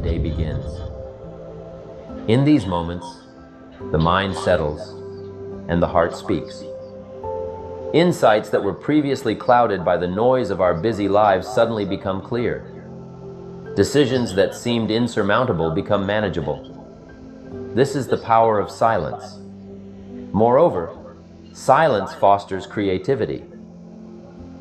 day begins. In these moments, the mind settles and the heart speaks. Insights that were previously clouded by the noise of our busy lives suddenly become clear. Decisions that seemed insurmountable become manageable. This is the power of silence. Moreover, silence fosters creativity.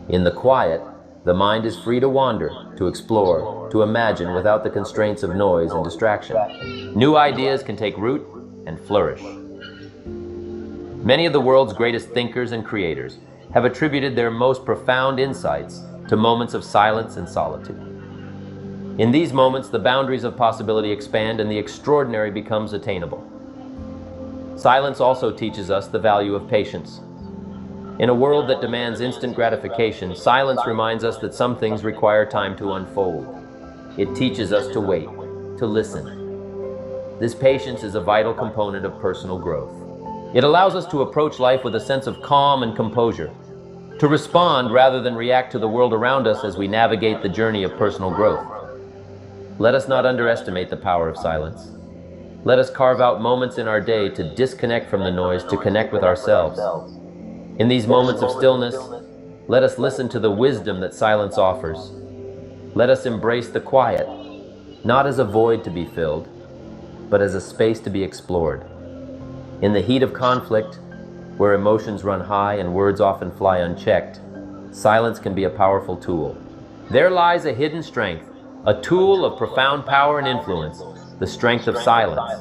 In the quiet, the mind is free to wander, to explore, to imagine without the constraints of noise and distraction. New ideas can take root and flourish. Many of the world's greatest thinkers and creators have attributed their most profound insights to moments of silence and solitude. In these moments, the boundaries of possibility expand and the extraordinary becomes attainable. Silence also teaches us the value of patience. In a world that demands instant gratification, silence reminds us that some things require time to unfold. It teaches us to wait, to listen. This patience is a vital component of personal growth. It allows us to approach life with a sense of calm and composure, to respond rather than react to the world around us as we navigate the journey of personal growth. Let us not underestimate the power of silence. Let us carve out moments in our day to disconnect from the noise, to connect with ourselves. In these moments of stillness, let us listen to the wisdom that silence offers. Let us embrace the quiet, not as a void to be filled, but as a space to be explored. In the heat of conflict, where emotions run high and words often fly unchecked, silence can be a powerful tool. There lies a hidden strength, a tool of profound power and influence, the strength of silence.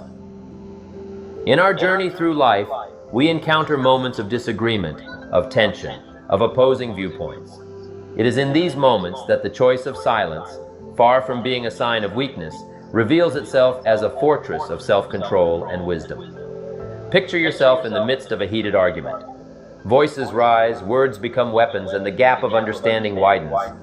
In our journey through life, we encounter moments of disagreement, of tension, of opposing viewpoints. It is in these moments that the choice of silence, far from being a sign of weakness, reveals itself as a fortress of self-control and wisdom. Picture yourself in the midst of a heated argument. Voices rise, words become weapons, and the gap of understanding widens.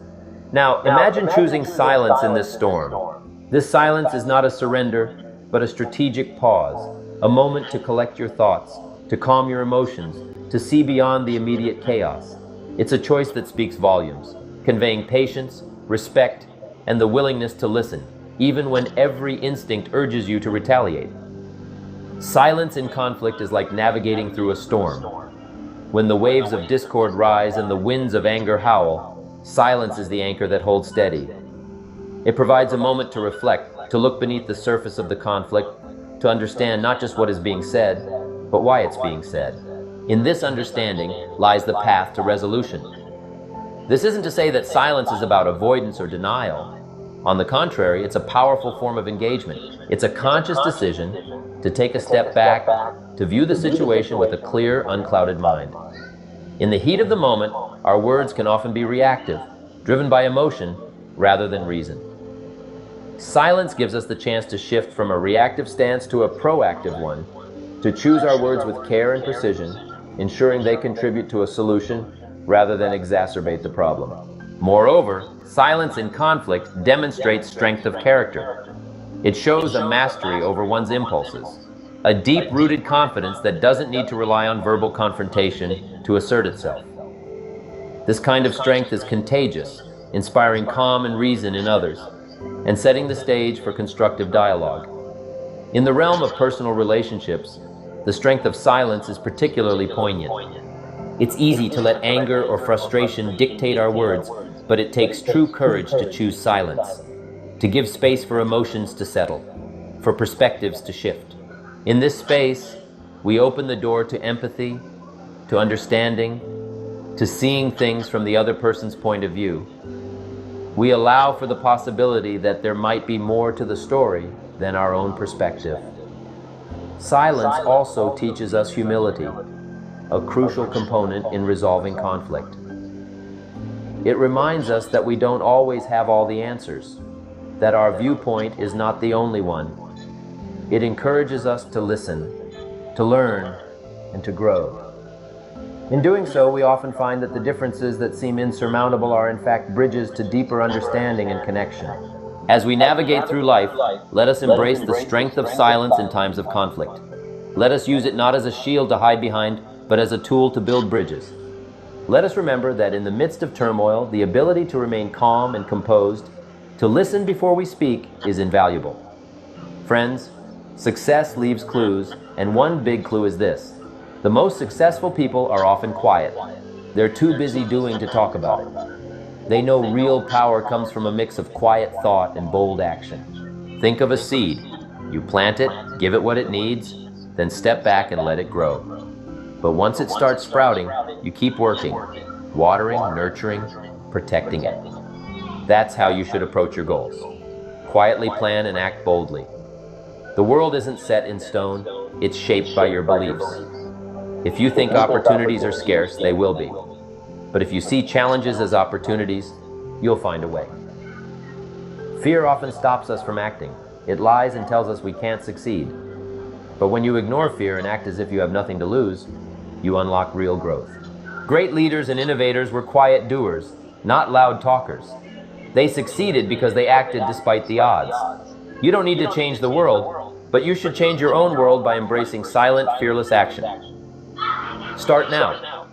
Now, imagine choosing silence in this storm. This silence is not a surrender, but a strategic pause, a moment to collect your thoughts, to calm your emotions, to see beyond the immediate chaos. It's a choice that speaks volumes, conveying patience, respect, and the willingness to listen, even when every instinct urges you to retaliate. Silence in conflict is like navigating through a storm. When the waves of discord rise and the winds of anger howl, silence is the anchor that holds steady. It provides a moment to reflect, to look beneath the surface of the conflict, to understand not just what is being said, but why it's being said. In this understanding lies the path to resolution. This isn't to say that silence is about avoidance or denial. On the contrary, it's a powerful form of engagement. It's a conscious decision to take a step back, to view the situation with a clear, unclouded mind. In the heat of the moment, our words can often be reactive, driven by emotion rather than reason. Silence gives us the chance to shift from a reactive stance to a proactive one, to choose our words with care and precision, ensuring they contribute to a solution rather than exacerbate the problem. Moreover, silence in conflict demonstrates strength of character. It shows a mastery over one's impulses, a deep-rooted confidence that doesn't need to rely on verbal confrontation to assert itself. This kind of strength is contagious, inspiring calm and reason in others, and setting the stage for constructive dialogue. In the realm of personal relationships, the strength of silence is particularly poignant. It's easy to let anger or frustration dictate our words, but it takes true courage to choose silence, to give space for emotions to settle, for perspectives to shift. In this space, we open the door to empathy, to understanding, to seeing things from the other person's point of view. We allow for the possibility that there might be more to the story than our own perspective. Silence also teaches us humility, a crucial component in resolving conflict. It reminds us that we don't always have all the answers, that our viewpoint is not the only one. It encourages us to listen, to learn, and to grow. In doing so, we often find that the differences that seem insurmountable are in fact bridges to deeper understanding and connection. As we navigate through life, let us embrace the strength of silence in times of conflict. Let us use it not as a shield to hide behind, but as a tool to build bridges. Let us remember that in the midst of turmoil, the ability to remain calm and composed, to listen before we speak, is invaluable. Friends, success leaves clues, and one big clue is this. The most successful people are often quiet. They're too busy doing to talk about it. They know real power comes from a mix of quiet thought and bold action. Think of a seed. You plant it, give it what it needs, then step back and let it grow. But once it starts sprouting, you keep working, watering, nurturing, protecting it. That's how you should approach your goals. Quietly plan and act boldly. The world isn't set in stone, it's shaped by your beliefs. If you think opportunities are scarce, they will be. But if you see challenges as opportunities, you'll find a way. Fear often stops us from acting. It lies and tells us we can't succeed. But when you ignore fear and act as if you have nothing to lose, you unlock real growth. Great leaders and innovators were quiet doers, not loud talkers. They succeeded because they acted despite the odds. You don't need to change the world, but you should change your own world by embracing silent, fearless action. Start now.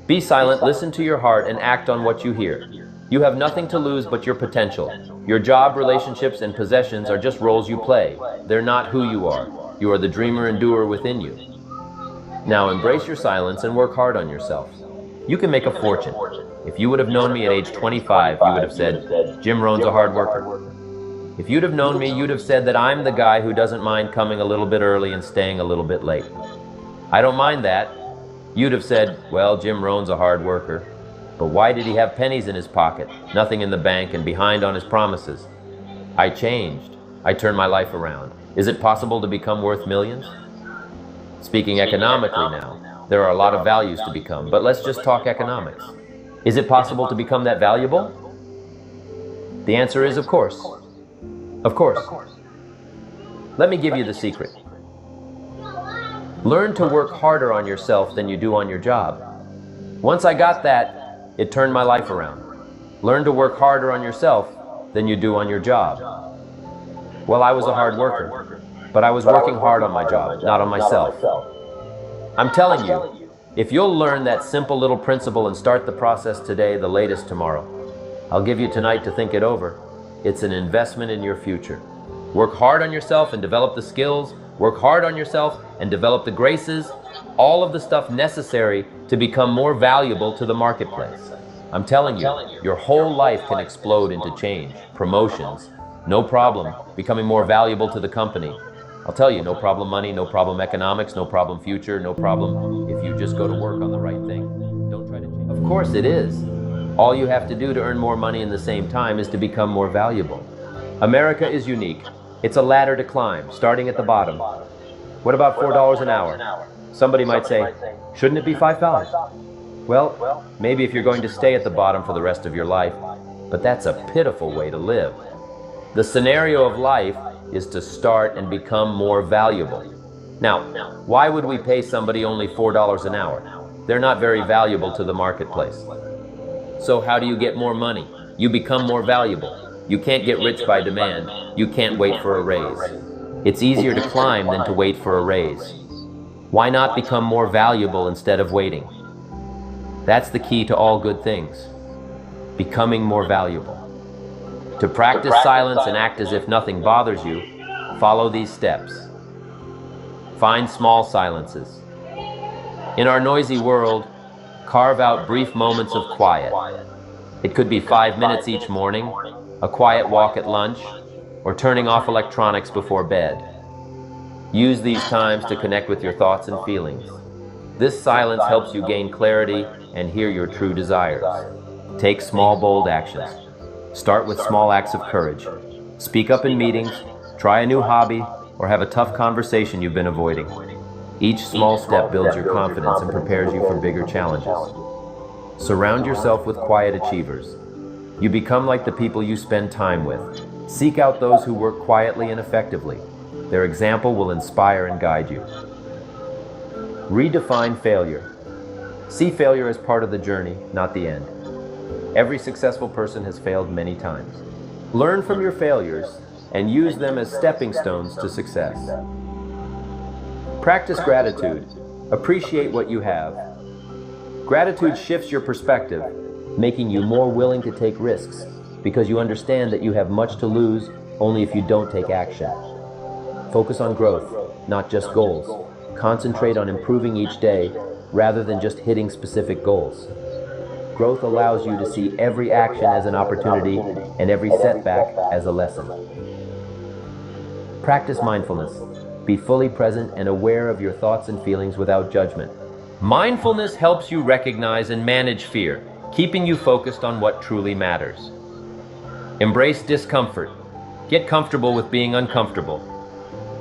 Be silent, listen to your heart, and act on what you hear. You have nothing to lose but your potential. Your job, relationships, and possessions are just roles you play. They're not who you are. You are the dreamer and doer within you. Now embrace your silence and work hard on yourself. You can make a fortune. If you would have known me at age 25, you would have said, Jim Rohn's a hard worker. If you'd have known me, you'd have said that I'm the guy who doesn't mind coming a little bit early and staying a little bit late. I don't mind that. You'd have said, well, Jim Rohn's a hard worker. But why did he have pennies in his pocket, nothing in the bank, and behind on his promises? I changed. I turned my life around. Is it possible to become worth millions? Speaking economically now, there are a lot of values to become, but let's just talk economics. Is it possible to become that valuable? The answer is of course. Of course. Let me give you the secret. Learn to work harder on yourself than you do on your job. Once I got that, it turned my life around. Learn to work harder on yourself than you do on your job. Well, I was a hard worker, but I was working hard on my job, not on myself. I'm telling you, if you'll learn that simple little principle and start the process today, the latest tomorrow. I'll give you tonight to think it over. It's an investment in your future. Work hard on yourself and develop the skills. Work hard on yourself and develop the graces, all of the stuff necessary to become more valuable to the marketplace. I'm telling you, your whole life can explode into change, promotions, no problem, becoming more valuable to the company. I'll tell you, no problem money, no problem economics, no problem future, no problem if you just go to work on the right thing. Don't try to change. Of course it is. All you have to do to earn more money in the same time is to become more valuable. America is unique. It's a ladder to climb, starting at the bottom. What about $4 an hour? Somebody might say, shouldn't it be $5? Well, maybe if you're going to stay at the bottom for the rest of your life, but that's a pitiful way to live. The scenario of life is to start and become more valuable. Now, why would we pay somebody only $4 an hour? They're not very valuable to the marketplace. So how do you get more money? You become more valuable. You can't get rich by demand. You can't wait for a raise. It's easier to climb than to wait for a raise. Why not become more valuable instead of waiting? That's the key to all good things. Becoming more valuable. To practice silence and act as if nothing bothers you, follow these steps. Find small silences. In our noisy world, carve out brief moments of quiet. It could be 5 minutes each morning, a quiet walk at lunch, or turning off electronics before bed. Use these times to connect with your thoughts and feelings. This silence helps you gain clarity and hear your true desires. Take small, bold actions. Start with small acts of courage. Speak up in meetings, try a new hobby, or have a tough conversation you've been avoiding. Each small step builds your confidence and prepares you for bigger challenges. Surround yourself with quiet achievers. You become like the people you spend time with. Seek out those who work quietly and effectively. Their example will inspire and guide you. Redefine failure. See failure as part of the journey, not the end. Every successful person has failed many times. Learn from your failures and use them as stepping stones to success. Practice gratitude. Appreciate what you have. Gratitude shifts your perspective, making you more willing to take risks because you understand that you have much to lose only if you don't take action. Focus on growth, not just goals. Concentrate on improving each day rather than just hitting specific goals. Growth allows you to see every action as an opportunity and every setback as a lesson. Practice mindfulness. Be fully present and aware of your thoughts and feelings without judgment. Mindfulness helps you recognize and manage fear, keeping you focused on what truly matters. Embrace discomfort. Get comfortable with being uncomfortable.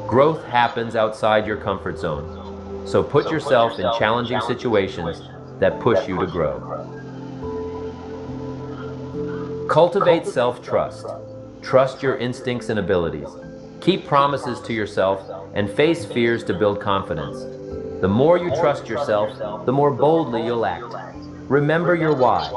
Growth happens outside your comfort zone, so put yourself in challenging situations that push you to grow. Cultivate self-trust. Trust your instincts and abilities. Keep promises to yourself and face fears to build confidence. The more you trust yourself, the more boldly you'll act. Remember your why.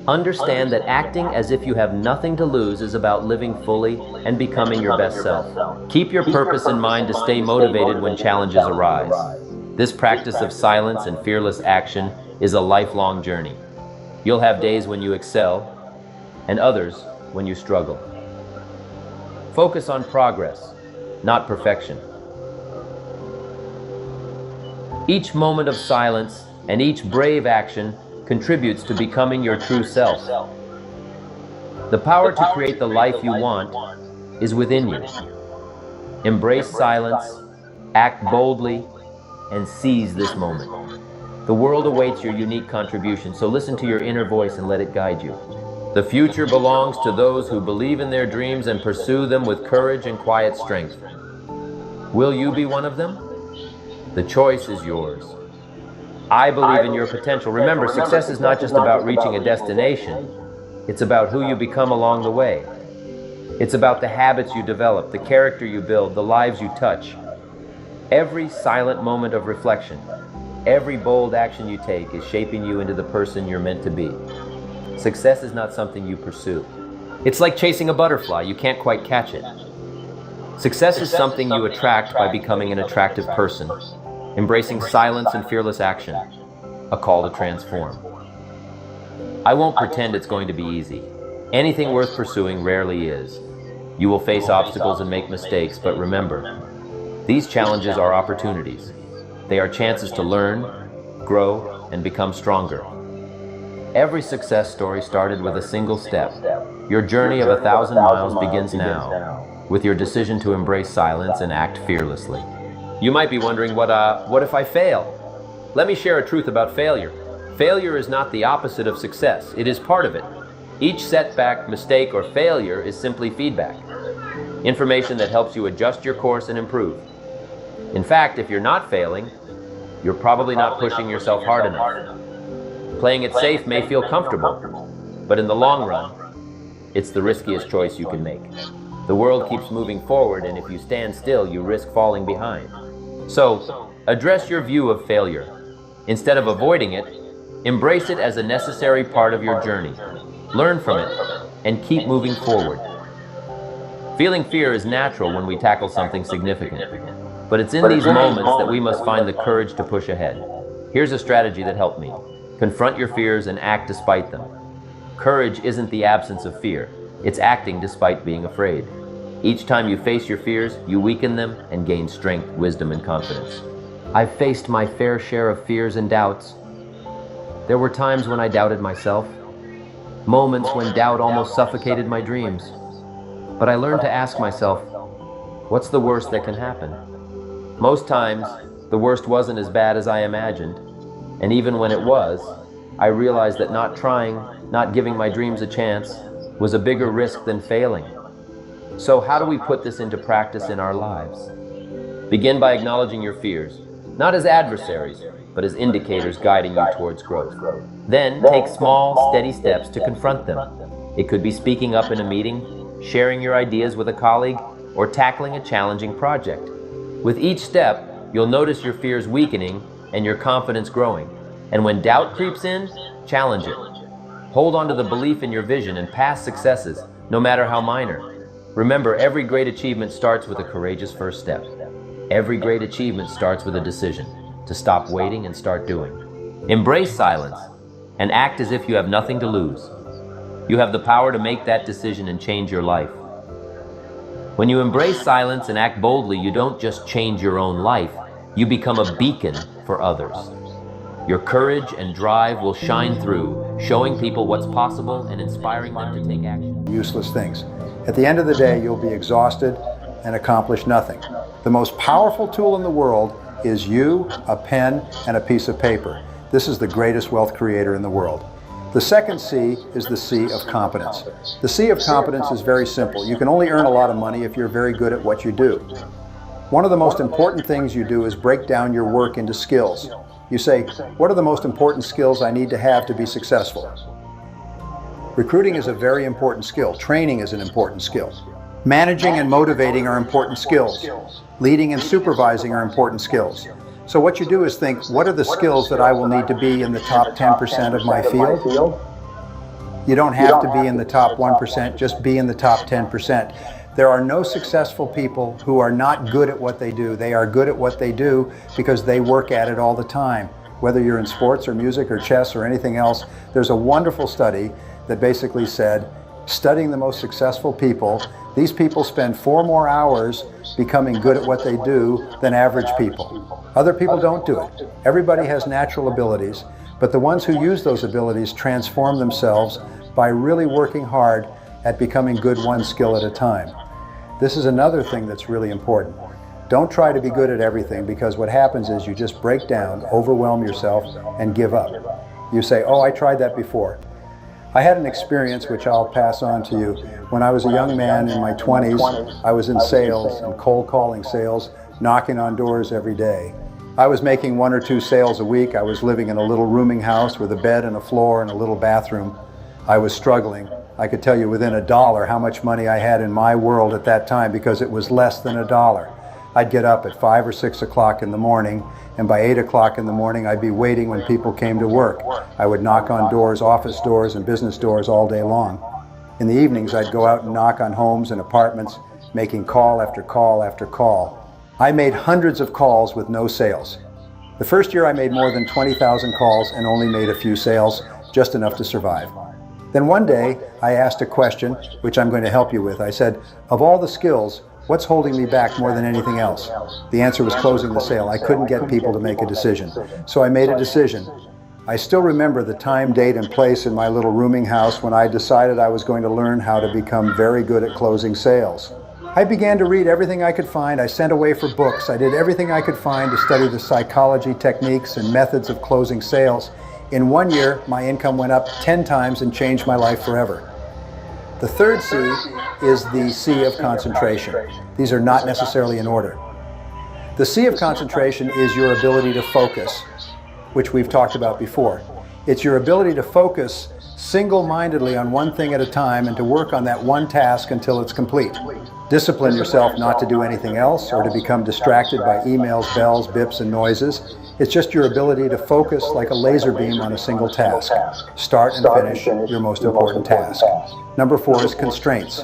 Understand that acting as if you have nothing to lose is about living fully and becoming your best self. Keep your purpose in mind to stay motivated when challenges arise. This practice of silence and fearless action is a lifelong journey. You'll have days when you excel, and others when you struggle. Focus on progress, not perfection. Each moment of silence and each brave action contributes to becoming your true self. The power to create the life you want is within you. Embrace silence, act boldly, and seize this moment. The world awaits your unique contribution, so listen to your inner voice and let it guide you. The future belongs to those who believe in their dreams and pursue them with courage and quiet strength. Will you be one of them? The choice is yours. I believe in your potential. Remember, success is not just about reaching a destination. It's about who you become along the way. It's about the habits you develop, the character you build, the lives you touch. Every silent moment of reflection, every bold action you take is shaping you into the person you're meant to be. Success is not something you pursue. It's like chasing a butterfly, you can't quite catch it. Success is something you attract by becoming an attractive person, embracing silence and fearless action, a call to transform. I won't pretend it's going to be easy. Anything worth pursuing rarely is. You will face obstacles and make mistakes, but remember, these challenges are opportunities. They are chances to learn, grow, and become stronger. Every success story started with a single step. Your journey of 1,000 miles begins now, with your decision to embrace silence and act fearlessly. You might be wondering, what if I fail? Let me share a truth about failure. Failure is not the opposite of success. It is part of it. Each setback, mistake, or failure is simply feedback. Information that helps you adjust your course and improve. In fact, if you're not failing, you're probably not pushing yourself hard enough. Playing it safe may feel comfortable, but in the long run, it's the riskiest choice you can make. The world keeps moving forward, and if you stand still, you risk falling behind. So, address your view of failure. Instead of avoiding it, embrace it as a necessary part of your journey. Learn from it, and keep moving forward. Feeling fear is natural when we tackle something significant, but it's in these moments that we must find the courage to push ahead. Here's a strategy that helped me. Confront your fears and act despite them. Courage isn't the absence of fear, it's acting despite being afraid. Each time you face your fears, you weaken them and gain strength, wisdom, and confidence. I've faced my fair share of fears and doubts. There were times when I doubted myself, moments when doubt almost suffocated my dreams. But I learned to ask myself, what's the worst that can happen? Most times, the worst wasn't as bad as I imagined. And even when it was, I realized that not trying, not giving my dreams a chance, was a bigger risk than failing. So how do we put this into practice in our lives? Begin by acknowledging your fears, not as adversaries, but as indicators guiding you towards growth. Then take small, steady steps to confront them. It could be speaking up in a meeting, sharing your ideas with a colleague, or tackling a challenging project. With each step, you'll notice your fears weakening and your confidence growing. And when doubt creeps in, challenge it. Hold on to the belief in your vision and past successes, no matter how minor. Remember, every great achievement starts with a courageous first step. Every great achievement starts with a decision to stop waiting and start doing. Embrace silence and act as if you have nothing to lose. You have the power to make that decision and change your life. When you embrace silence and act boldly, you don't just change your own life, you become a beacon for others. Your courage and drive will shine through, showing people what's possible and inspiring them to take action. Useless things. At the end of the day, you'll be exhausted and accomplish nothing. The most powerful tool in the world is you, a pen, and a piece of paper. This is the greatest wealth creator in the world. The second C is the C of competence. The C of competence is very simple. You can only earn a lot of money if you're very good at what you do. One of the most important things you do is break down your work into skills. You say, what are the most important skills I need to have to be successful? Recruiting is a very important skill. Training is an important skill. Managing and motivating are important skills. Leading and supervising are important skills. So what you do is think, what are the skills that I will need to be in the top 10% of my field? You don't have to be in the top 1%, just be in the top 10%. There are no successful people who are not good at what they do. They are good at what they do because they work at it all the time. Whether you're in sports or music or chess or anything else, there's a wonderful study that basically said, studying the most successful people, these people spend 4 more hours becoming good at what they do than average people. Other people don't do it. Everybody has natural abilities, but the ones who use those abilities transform themselves by really working hard at becoming good one skill at a time. This is another thing that's really important. Don't try to be good at everything, because what happens is you just break down, overwhelm yourself, and give up. You say, oh, I tried that before. I had an experience which I'll pass on to you. When I was a young man in my 20s, I was in sales and cold calling sales, knocking on doors every day. I was making 1 or 2 sales a week. I was living in a little rooming house with a bed and a floor and a little bathroom. I was struggling. I could tell you within $1 how much money I had in my world at that time, because it was less than $1. I'd get up at 5 or 6 o'clock in the morning, and by 8 o'clock in the morning I'd be waiting when people came to work. I would knock on doors, office doors and business doors all day long. In the evenings I'd go out and knock on homes and apartments, making call after call after call. I made hundreds of calls with no sales. The first year I made more than 20,000 calls and only made a few sales, just enough to survive. Then one day I asked a question, which I'm going to help you with. I said, of all the skills, what's holding me back more than anything else? The answer was closing the sale. I couldn't get people to make a decision. So I made a decision. I still remember the time, date, and place in my little rooming house when I decided I was going to learn how to become very good at closing sales. I began to read everything I could find. I sent away for books. I did everything I could find to study the psychology, techniques, and methods of closing sales. In 1 year, my income went up 10 times and changed my life forever. The third C is the C of concentration. These are not necessarily in order. The C of concentration is your ability to focus, which we've talked about before. It's your ability to focus single-mindedly on one thing at a time and to work on that one task until it's complete. Discipline yourself not to do anything else or to become distracted by emails, bells, bips, and noises. It's just your ability to focus like a laser beam on a single task. Start and finish your most important task. Number 4 is constraints.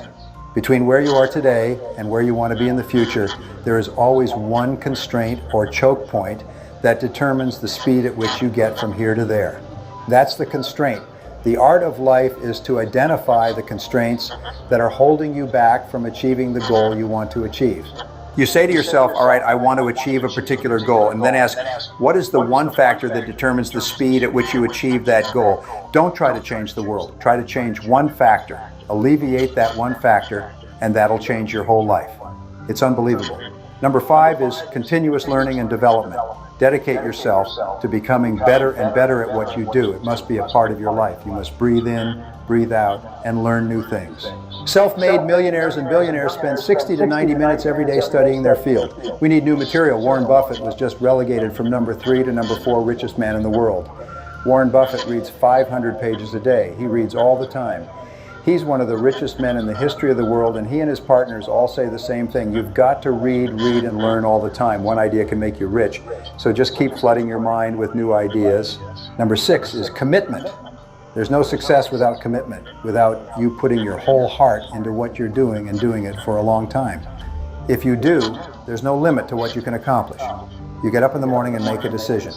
Between where you are today and where you want to be in the future, there is always one constraint or choke point that determines the speed at which you get from here to there. That's the constraint. The art of life is to identify the constraints that are holding you back from achieving the goal you want to achieve. You say to yourself, all right, I want to achieve a particular goal, and then ask, what is the one factor that determines the speed at which you achieve that goal? Don't try to change the world. Try to change one factor. Alleviate that one factor, and that'll change your whole life. It's unbelievable. Number 5 is continuous learning and development. Dedicate yourself to becoming better and better at what you do. It must be a part of your life. You must breathe in, breathe out, and learn new things. Self-made millionaires and billionaires spend 60 to 90 minutes every day studying their field. We need new material. Warren Buffett was just relegated from number 3 to number 4 richest man in the world. Warren Buffett reads 500 pages a day. He reads all the time. He's one of the richest men in the history of the world, and he and his partners all say the same thing. You've got to read, and learn all the time. One idea can make you rich. So just keep flooding your mind with new ideas. Number 6 is commitment. There's no success without commitment, without you putting your whole heart into what you're doing and doing it for a long time. If you do, there's no limit to what you can accomplish. You get up in the morning and make a decision.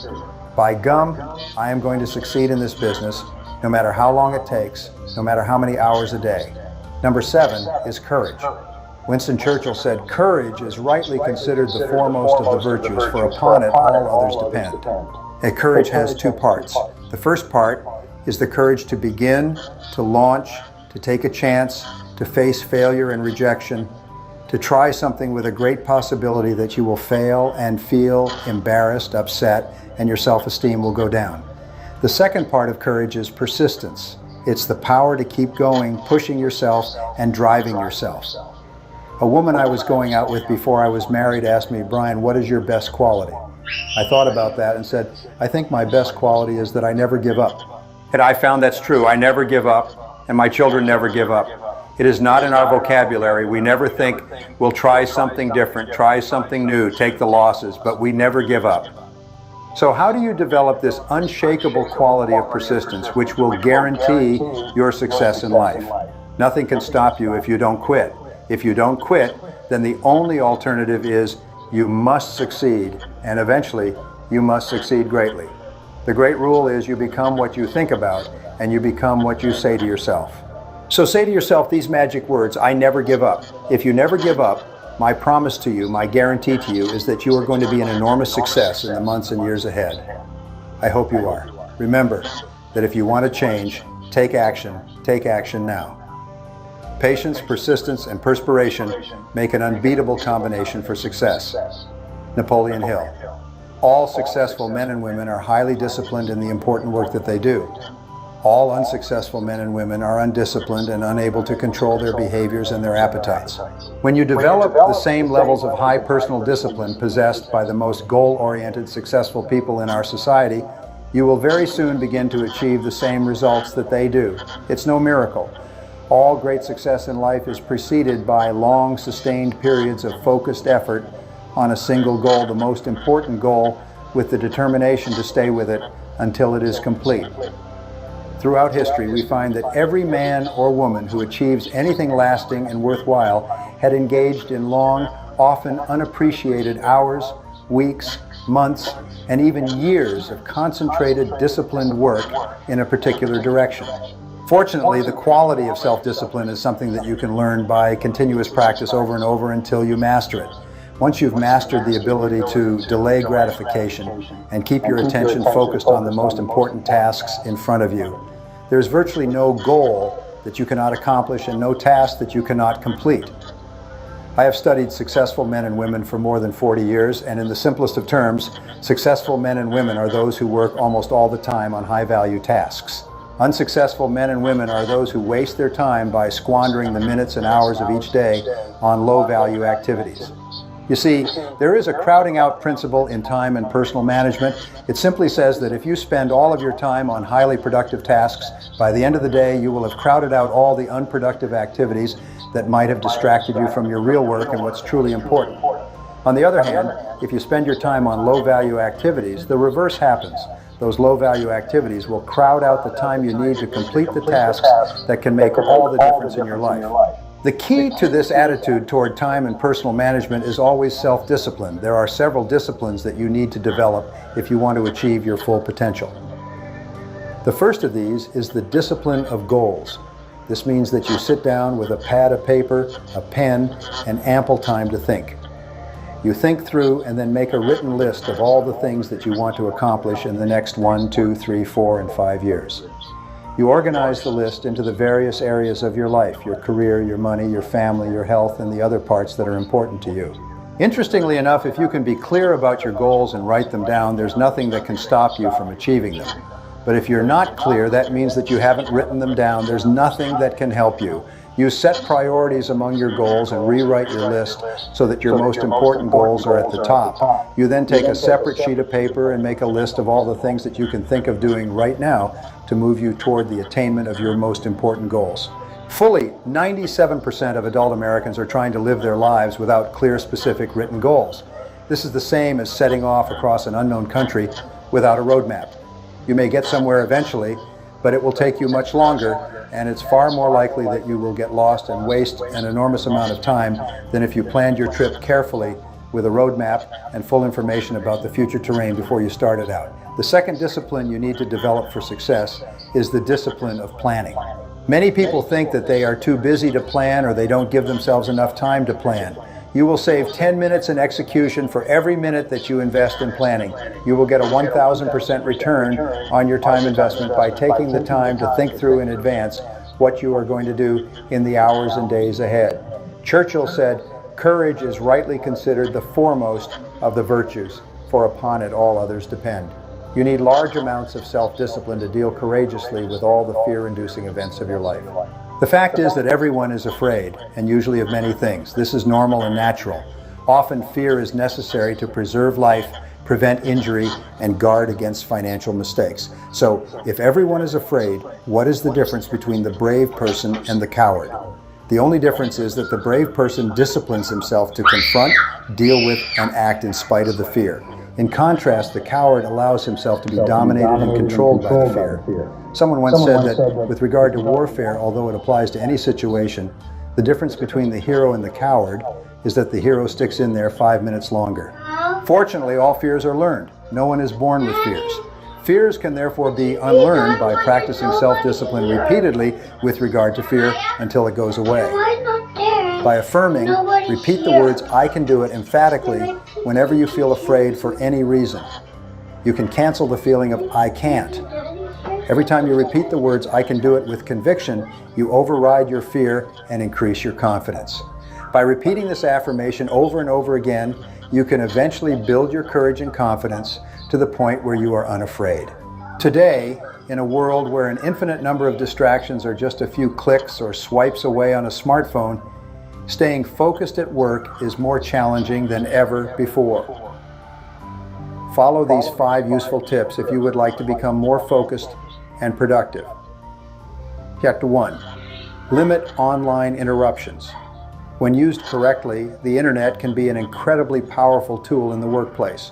By gum, I am going to succeed in this business, no matter how long it takes, no matter how many hours a day. Number 7 is courage. Winston Churchill said, "Courage is rightly considered the foremost of the virtues, for upon it all others depend." And courage has two parts. The first part is the courage to begin, to launch, to take a chance, to face failure and rejection, to try something with a great possibility that you will fail and feel embarrassed, upset, and your self-esteem will go down. The second part of courage is persistence. It's the power to keep going, pushing yourself and driving yourself. A woman I was going out with before I was married asked me, "Brian, what is your best quality?" I thought about that and said, "I think my best quality is that I never give up." And I found that's true. I never give up, and my children never give up. It is not in our vocabulary. We never think we'll try something different, try something new, take the losses, but we never give up. So how do you develop this unshakable quality of persistence, which will guarantee your success in life? Nothing can stop you if you don't quit. If you don't quit, then the only alternative is you must succeed, and eventually you must succeed greatly. The great rule is you become what you think about, and you become what you say to yourself. So say to yourself these magic words, "I never give up." If you never give up, my promise to you, my guarantee to you, is that you are going to be an enormous success in the months and years ahead. I hope you are. Remember that if you want to change, take action now. Patience, persistence, and perspiration make an unbeatable combination for success. Napoleon Hill. All successful men and women are highly disciplined in the important work that they do. All unsuccessful men and women are undisciplined and unable to control their behaviors and their appetites. When you develop the same levels of high personal discipline possessed by the most goal-oriented, successful people in our society, you will very soon begin to achieve the same results that they do. It's no miracle. All great success in life is preceded by long, sustained periods of focused effort on a single goal, the most important goal, with the determination to stay with it until it is complete. Throughout history, we find that every man or woman who achieves anything lasting and worthwhile had engaged in long, often unappreciated hours, weeks, months, and even years of concentrated, disciplined work in a particular direction. Fortunately, the quality of self-discipline is something that you can learn by continuous practice over and over until you master it. Once you've mastered the ability to delay gratification and keep your attention focused on the most important tasks in front of you, there's virtually no goal that you cannot accomplish and no task that you cannot complete. I have studied successful men and women for more than 40 years, and in the simplest of terms, successful men and women are those who work almost all the time on high-value tasks. Unsuccessful men and women are those who waste their time by squandering the minutes and hours of each day on low-value activities. You see, there is a crowding out principle in time and personal management. It simply says that if you spend all of your time on highly productive tasks, by the end of the day you will have crowded out all the unproductive activities that might have distracted you from your real work and what's truly important. On the other hand, if you spend your time on low-value activities, the reverse happens. Those low-value activities will crowd out the time you need to complete the tasks that can make all the difference in your life. The key to this attitude toward time and personal management is always self-discipline. There are several disciplines that you need to develop if you want to achieve your full potential. The first of these is the discipline of goals. This means that you sit down with a pad of paper, a pen, and ample time to think. You think through and then make a written list of all the things that you want to accomplish in the next 1, 2, 3, 4, and 5 years. You organize the list into the various areas of your life, your career, your money, your family, your health, and the other parts that are important to you. Interestingly enough, if you can be clear about your goals and write them down, there's nothing that can stop you from achieving them. But if you're not clear, that means that you haven't written them down. There's nothing that can help you. You set priorities among your goals and rewrite your list so that your most important goals are at the top. You then take a separate sheet of paper and make a list of all the things that you can think of doing right now to move you toward the attainment of your most important goals. Fully 97% of adult Americans are trying to live their lives without clear, specific written goals. This is the same as setting off across an unknown country without a roadmap. You may get somewhere eventually, but it will take you much longer, and it's far more likely that you will get lost and waste an enormous amount of time than if you planned your trip carefully with a roadmap and full information about the future terrain before you started out. The second discipline you need to develop for success is the discipline of planning. Many people think that they are too busy to plan or they don't give themselves enough time to plan. You will save 10 minutes in execution for every minute that you invest in planning. You will get a 1,000% return on your time investment by taking the time to think through in advance what you are going to do in the hours and days ahead. Churchill said, "Courage is rightly considered the foremost of the virtues, for upon it all others depend." You need large amounts of self-discipline to deal courageously with all the fear-inducing events of your life. The fact is that everyone is afraid, and usually of many things. This is normal and natural. Often fear is necessary to preserve life, prevent injury, and guard against financial mistakes. So, if everyone is afraid, what is the difference between the brave person and the coward? The only difference is that the brave person disciplines himself to confront, deal with, and act in spite of the fear. In contrast, the coward allows himself to be dominated and controlled by the fear. Someone once said that with regard to warfare, although it applies to any situation, the difference between the hero and the coward is that the hero sticks in there 5 minutes longer. Fortunately, all fears are learned. No one is born with fears. Fears can therefore be unlearned by practicing self-discipline repeatedly with regard to fear until it goes away. By affirming, repeat the words, "I can do it," emphatically whenever you feel afraid for any reason. You can cancel the feeling of "I can't." Every time you repeat the words, "I can do it," with conviction, you override your fear and increase your confidence. By repeating this affirmation over and over again, you can eventually build your courage and confidence to the point where you are unafraid. Today, in a world where an infinite number of distractions are just a few clicks or swipes away on a smartphone, staying focused at work is more challenging than ever before. Follow these 5 useful tips if you would like to become more focused and productive. Chapter 1. Limit online interruptions. When used correctly, the internet can be an incredibly powerful tool in the workplace.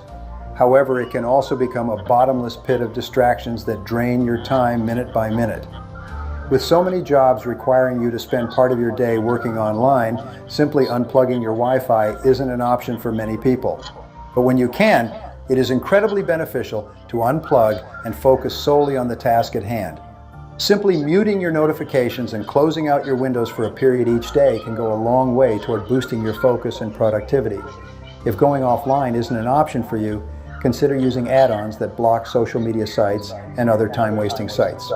However, it can also become a bottomless pit of distractions that drain your time minute by minute. With so many jobs requiring you to spend part of your day working online, simply unplugging your Wi-Fi isn't an option for many people. But when you can, it is incredibly beneficial to unplug and focus solely on the task at hand. Simply muting your notifications and closing out your windows for a period each day can go a long way toward boosting your focus and productivity. If going offline isn't an option for you, consider using add-ons that block social media sites and other time-wasting sites.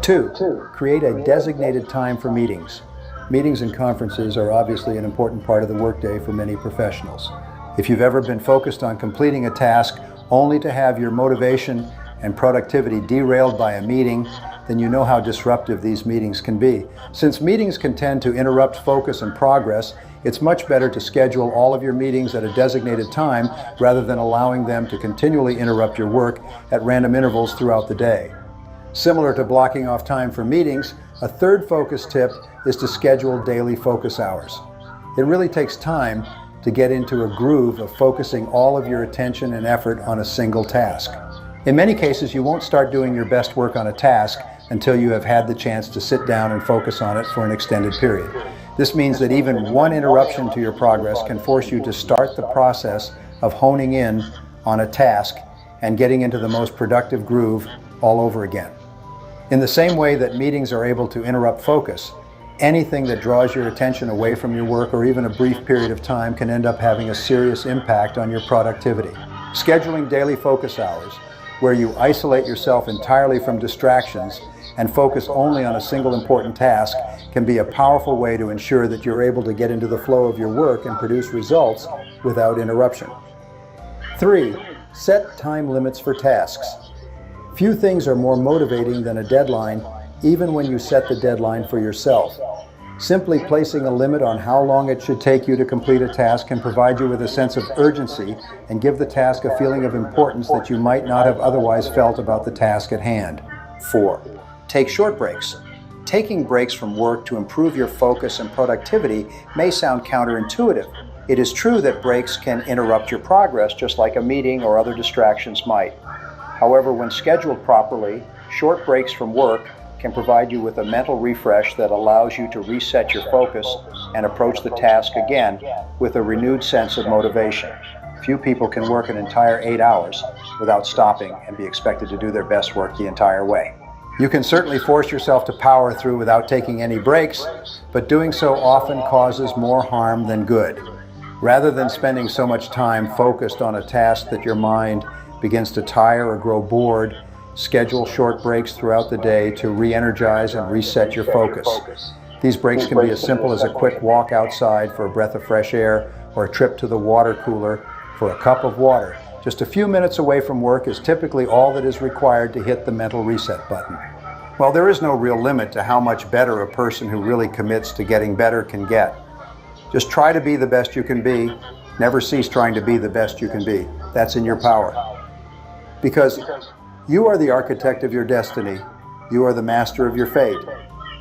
2. Create a designated time for meetings. Meetings and conferences are obviously an important part of the workday for many professionals. If you've ever been focused on completing a task only to have your motivation and productivity derailed by a meeting, then you know how disruptive these meetings can be. Since meetings can tend to interrupt focus and progress, it's much better to schedule all of your meetings at a designated time rather than allowing them to continually interrupt your work at random intervals throughout the day. Similar to blocking off time for meetings, a third focus tip is to schedule daily focus hours. It really takes time to get into a groove of focusing all of your attention and effort on a single task. In many cases, you won't start doing your best work on a task until you have had the chance to sit down and focus on it for an extended period. This means that even one interruption to your progress can force you to start the process of honing in on a task and getting into the most productive groove all over again. In the same way that meetings are able to interrupt focus, anything that draws your attention away from your work or even a brief period of time can end up having a serious impact on your productivity. Scheduling daily focus hours, where you isolate yourself entirely from distractions and focus only on a single important task, can be a powerful way to ensure that you're able to get into the flow of your work and produce results without interruption. 3. Set time limits for tasks. Few things are more motivating than a deadline, even when you set the deadline for yourself. Simply placing a limit on how long it should take you to complete a task can provide you with a sense of urgency and give the task a feeling of importance that you might not have otherwise felt about the task at hand. 4. Take short breaks. Taking breaks from work to improve your focus and productivity may sound counterintuitive. It is true that breaks can interrupt your progress just like a meeting or other distractions might. However, when scheduled properly, short breaks from work can provide you with a mental refresh that allows you to reset your focus and approach the task again with a renewed sense of motivation. Few people can work an entire 8 hours without stopping and be expected to do their best work the entire way. You can certainly force yourself to power through without taking any breaks, but doing so often causes more harm than good. Rather than spending so much time focused on a task that your mind begins to tire or grow bored, schedule short breaks throughout the day to re-energize and reset your focus. These breaks can be as simple as a quick walk outside for a breath of fresh air or a trip to the water cooler for a cup of water. Just a few minutes away from work is typically all that is required to hit the mental reset button. Well, there is no real limit to how much better a person who really commits to getting better can get. Just try to be the best you can be. Never cease trying to be the best you can be. That's in your power. Because you are the architect of your destiny. You are the master of your fate.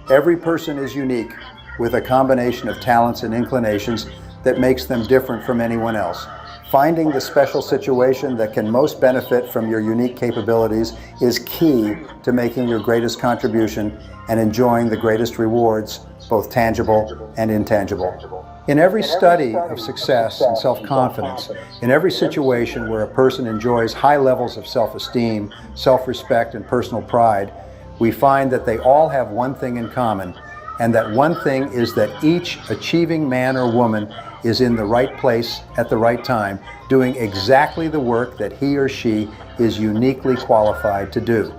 Every person is unique, with a combination of talents and inclinations that makes them different from anyone else. Finding the special situation that can most benefit from your unique capabilities is key to making your greatest contribution and enjoying the greatest rewards, both tangible and intangible. In every study of success and self-confidence, in every situation where a person enjoys high levels of self-esteem, self-respect, and personal pride, we find that they all have one thing in common, and that one thing is that each achieving man or woman is in the right place at the right time, doing exactly the work that he or she is uniquely qualified to do.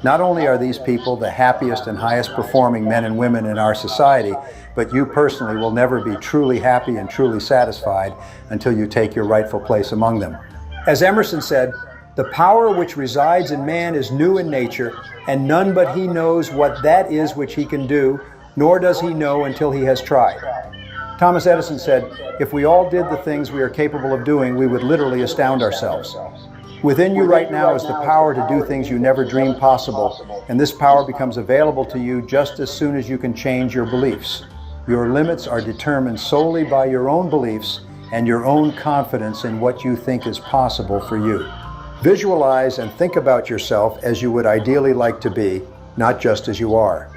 Not only are these people the happiest and highest performing men and women in our society, but you personally will never be truly happy and truly satisfied until you take your rightful place among them. As Emerson said, "The power which resides in man is new in nature, and none but he knows what that is which he can do, nor does he know until he has tried." Thomas Edison said, "If we all did the things we are capable of doing, we would literally astound ourselves." Within you right now is the power to do things you never dreamed possible, and this power becomes available to you just as soon as you can change your beliefs. Your limits are determined solely by your own beliefs and your own confidence in what you think is possible for you. Visualize and think about yourself as you would ideally like to be, not just as you are.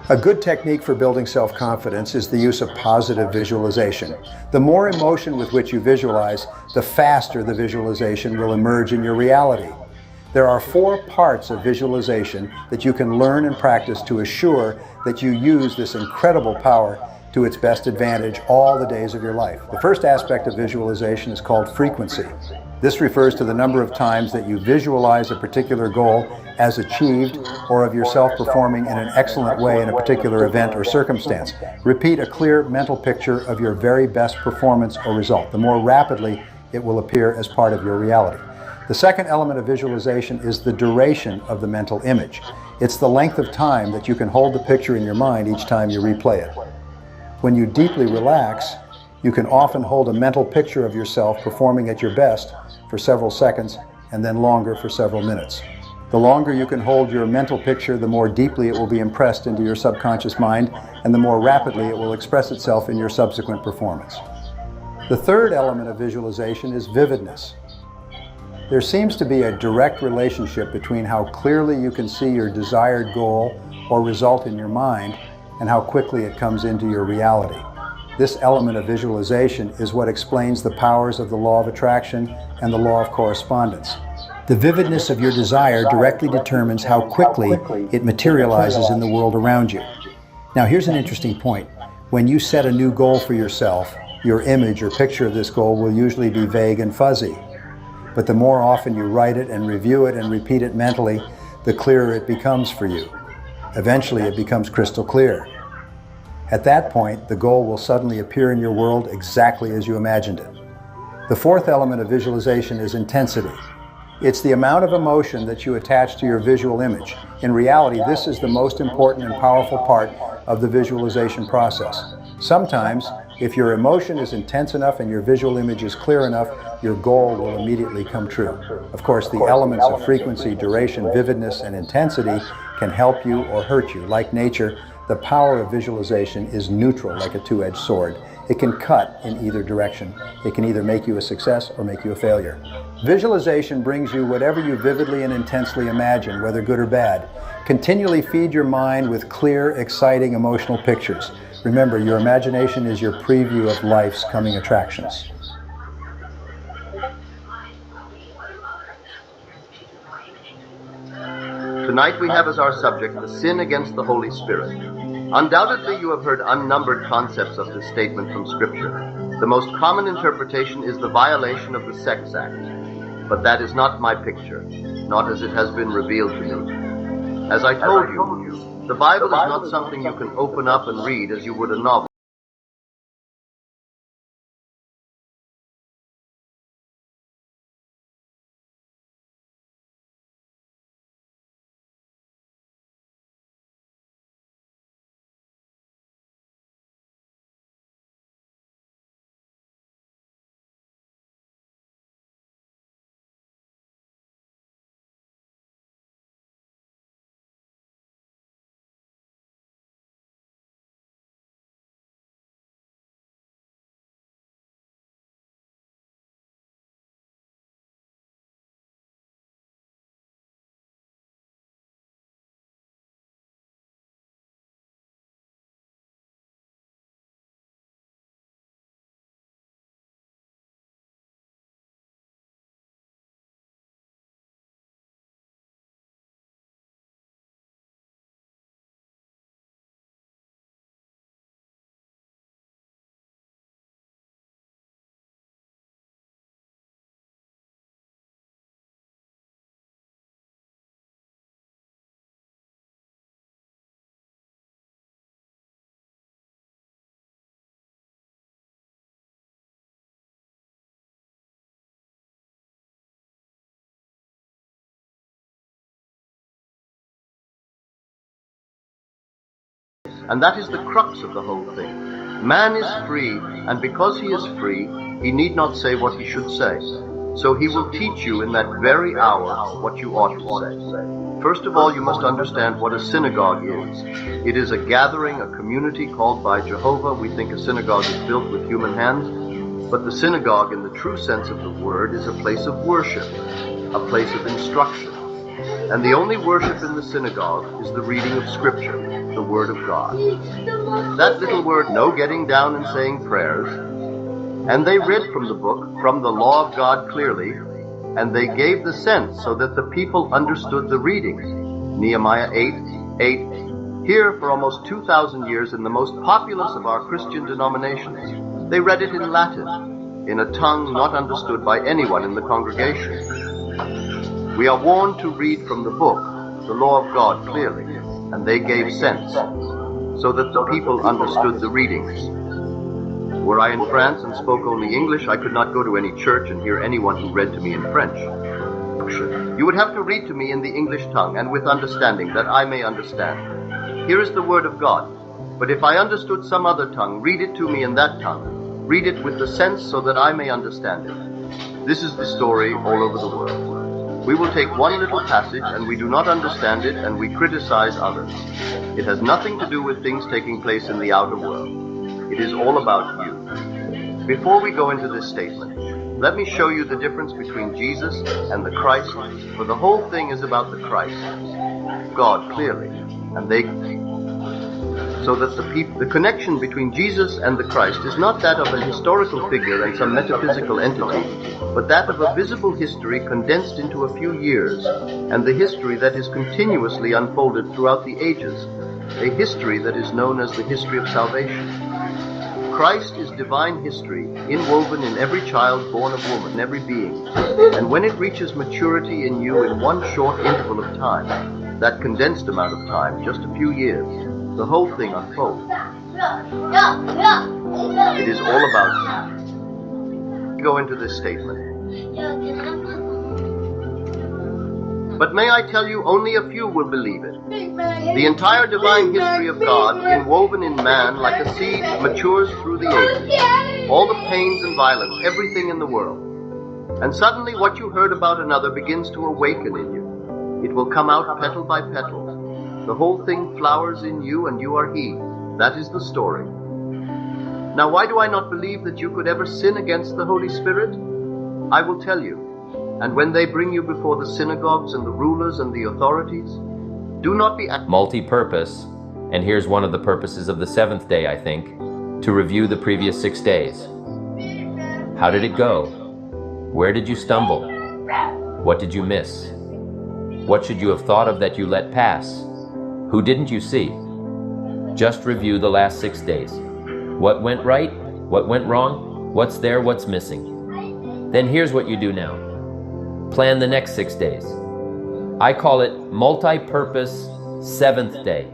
A good technique for building self-confidence is the use of positive visualization. The more emotion with which you visualize, the faster the visualization will emerge in your reality. There are 4 parts of visualization that you can learn and practice to assure that you use this incredible power to its best advantage all the days of your life. The first aspect of visualization is called frequency. This refers to the number of times that you visualize a particular goal as achieved or of yourself performing in an excellent way in a particular event or circumstance. Repeat a clear mental picture of your very best performance or result. The more rapidly it will appear as part of your reality. The second element of visualization is the duration of the mental image. It's the length of time that you can hold the picture in your mind each time you replay it. When you deeply relax, you can often hold a mental picture of yourself performing at your best for several seconds and then longer for several minutes. The longer you can hold your mental picture, the more deeply it will be impressed into your subconscious mind, and the more rapidly it will express itself in your subsequent performance. The third element of visualization is vividness. There seems to be a direct relationship between how clearly you can see your desired goal or result in your mind and how quickly it comes into your reality. This element of visualization is what explains the powers of the law of attraction and the law of correspondence. The vividness of your desire directly determines how quickly it materializes in the world around you. Now, here's an interesting point. When you set a new goal for yourself, your image or picture of this goal will usually be vague and fuzzy. But the more often you write it and review it and repeat it mentally, the clearer it becomes for you. Eventually, it becomes crystal clear. At that point, the goal will suddenly appear in your world exactly as you imagined it. The fourth element of visualization is intensity. It's the amount of emotion that you attach to your visual image. In reality, this is the most important and powerful part of the visualization process. Sometimes, if your emotion is intense enough and your visual image is clear enough, your goal will immediately come true. Of course, the elements of frequency, duration, vividness, and intensity can help you or hurt you. Like nature, the power of visualization is neutral, like a two-edged sword. It can cut in either direction. It can either make you a success or make you a failure. Visualization brings you whatever you vividly and intensely imagine, whether good or bad. Continually feed your mind with clear, exciting, emotional pictures. Remember, your imagination is your preview of life's coming attractions. Tonight we have as our subject the sin against the Holy Spirit. Undoubtedly you have heard unnumbered concepts of this statement from Scripture. The most common interpretation is the violation of the sex act. But that is not my picture, not as it has been revealed to me. As I told you, the Bible is not something you can open up and read as you would a novel. And that is the crux of the whole thing. Man is free, and because he is free, he need not say what he should say. So he will teach you in that very hour what you ought to say. First of all, you must understand what a synagogue is. It is a gathering, a community called by Jehovah. We think a synagogue is built with human hands, but the synagogue in the true sense of the word is a place of worship, a place of instruction. And the only worship in the synagogue is the reading of Scripture, the Word of God. That little word, no getting down and saying prayers. And they read from the book, from the law of God clearly, and they gave the sense so that the people understood the readings. Nehemiah 8:8. Here, for almost 2,000 years, in the most populous of our Christian denominations, they read it in Latin, in a tongue not understood by anyone in the congregation. We are warned to read from the book, the law of God clearly, and they gave sense, so that the people understood the readings. Were I in France and spoke only English, I could not go to any church and hear anyone who read to me in French. You would have to read to me in the English tongue and with understanding, that I may understand. Here is the word of God. But if I understood some other tongue, read it to me in that tongue. Read it with the sense so that I may understand it. This is the story all over the world. We will take one little passage and we do not understand it and we criticize others. It has nothing to do with things taking place in the outer world. It is all about you. Before we go into this statement, let me show you the difference between Jesus and the Christ, for the whole thing is about the Christ, God clearly, and so that the connection between Jesus and the Christ is not that of a historical figure and some metaphysical entity, but that of a visible history condensed into a few years, and the history that is continuously unfolded throughout the ages, a history that is known as the history of salvation. Christ is divine history, inwoven in every child born of woman, every being, and when it reaches maturity in you in one short interval of time, that condensed amount of time, just a few years, the whole thing unfolds. It is all about you. Go into this statement. But may I tell you, only a few will believe it. The entire divine history of God, inwoven in man like a seed, matures through the ages. All the pains and violence, everything in the world. And suddenly what you heard about another begins to awaken in you. It will come out petal by petal. The whole thing flowers in you and you are he. That is the story. Now why do I not believe that you could ever sin against the Holy Spirit? I will tell you. And when they bring you before the synagogues and the rulers and the authorities, do not be multi-purpose, and here's one of the purposes of the seventh day, I think, to review the previous 6 days. How did it go? Where did you stumble? What did you miss? What should you have thought of that you let pass? Who didn't you see? Just review the last 6 days. What went right? What went wrong? What's there? What's missing? Then here's what you do now. Plan the next 6 days. I call it multi-purpose 7th day.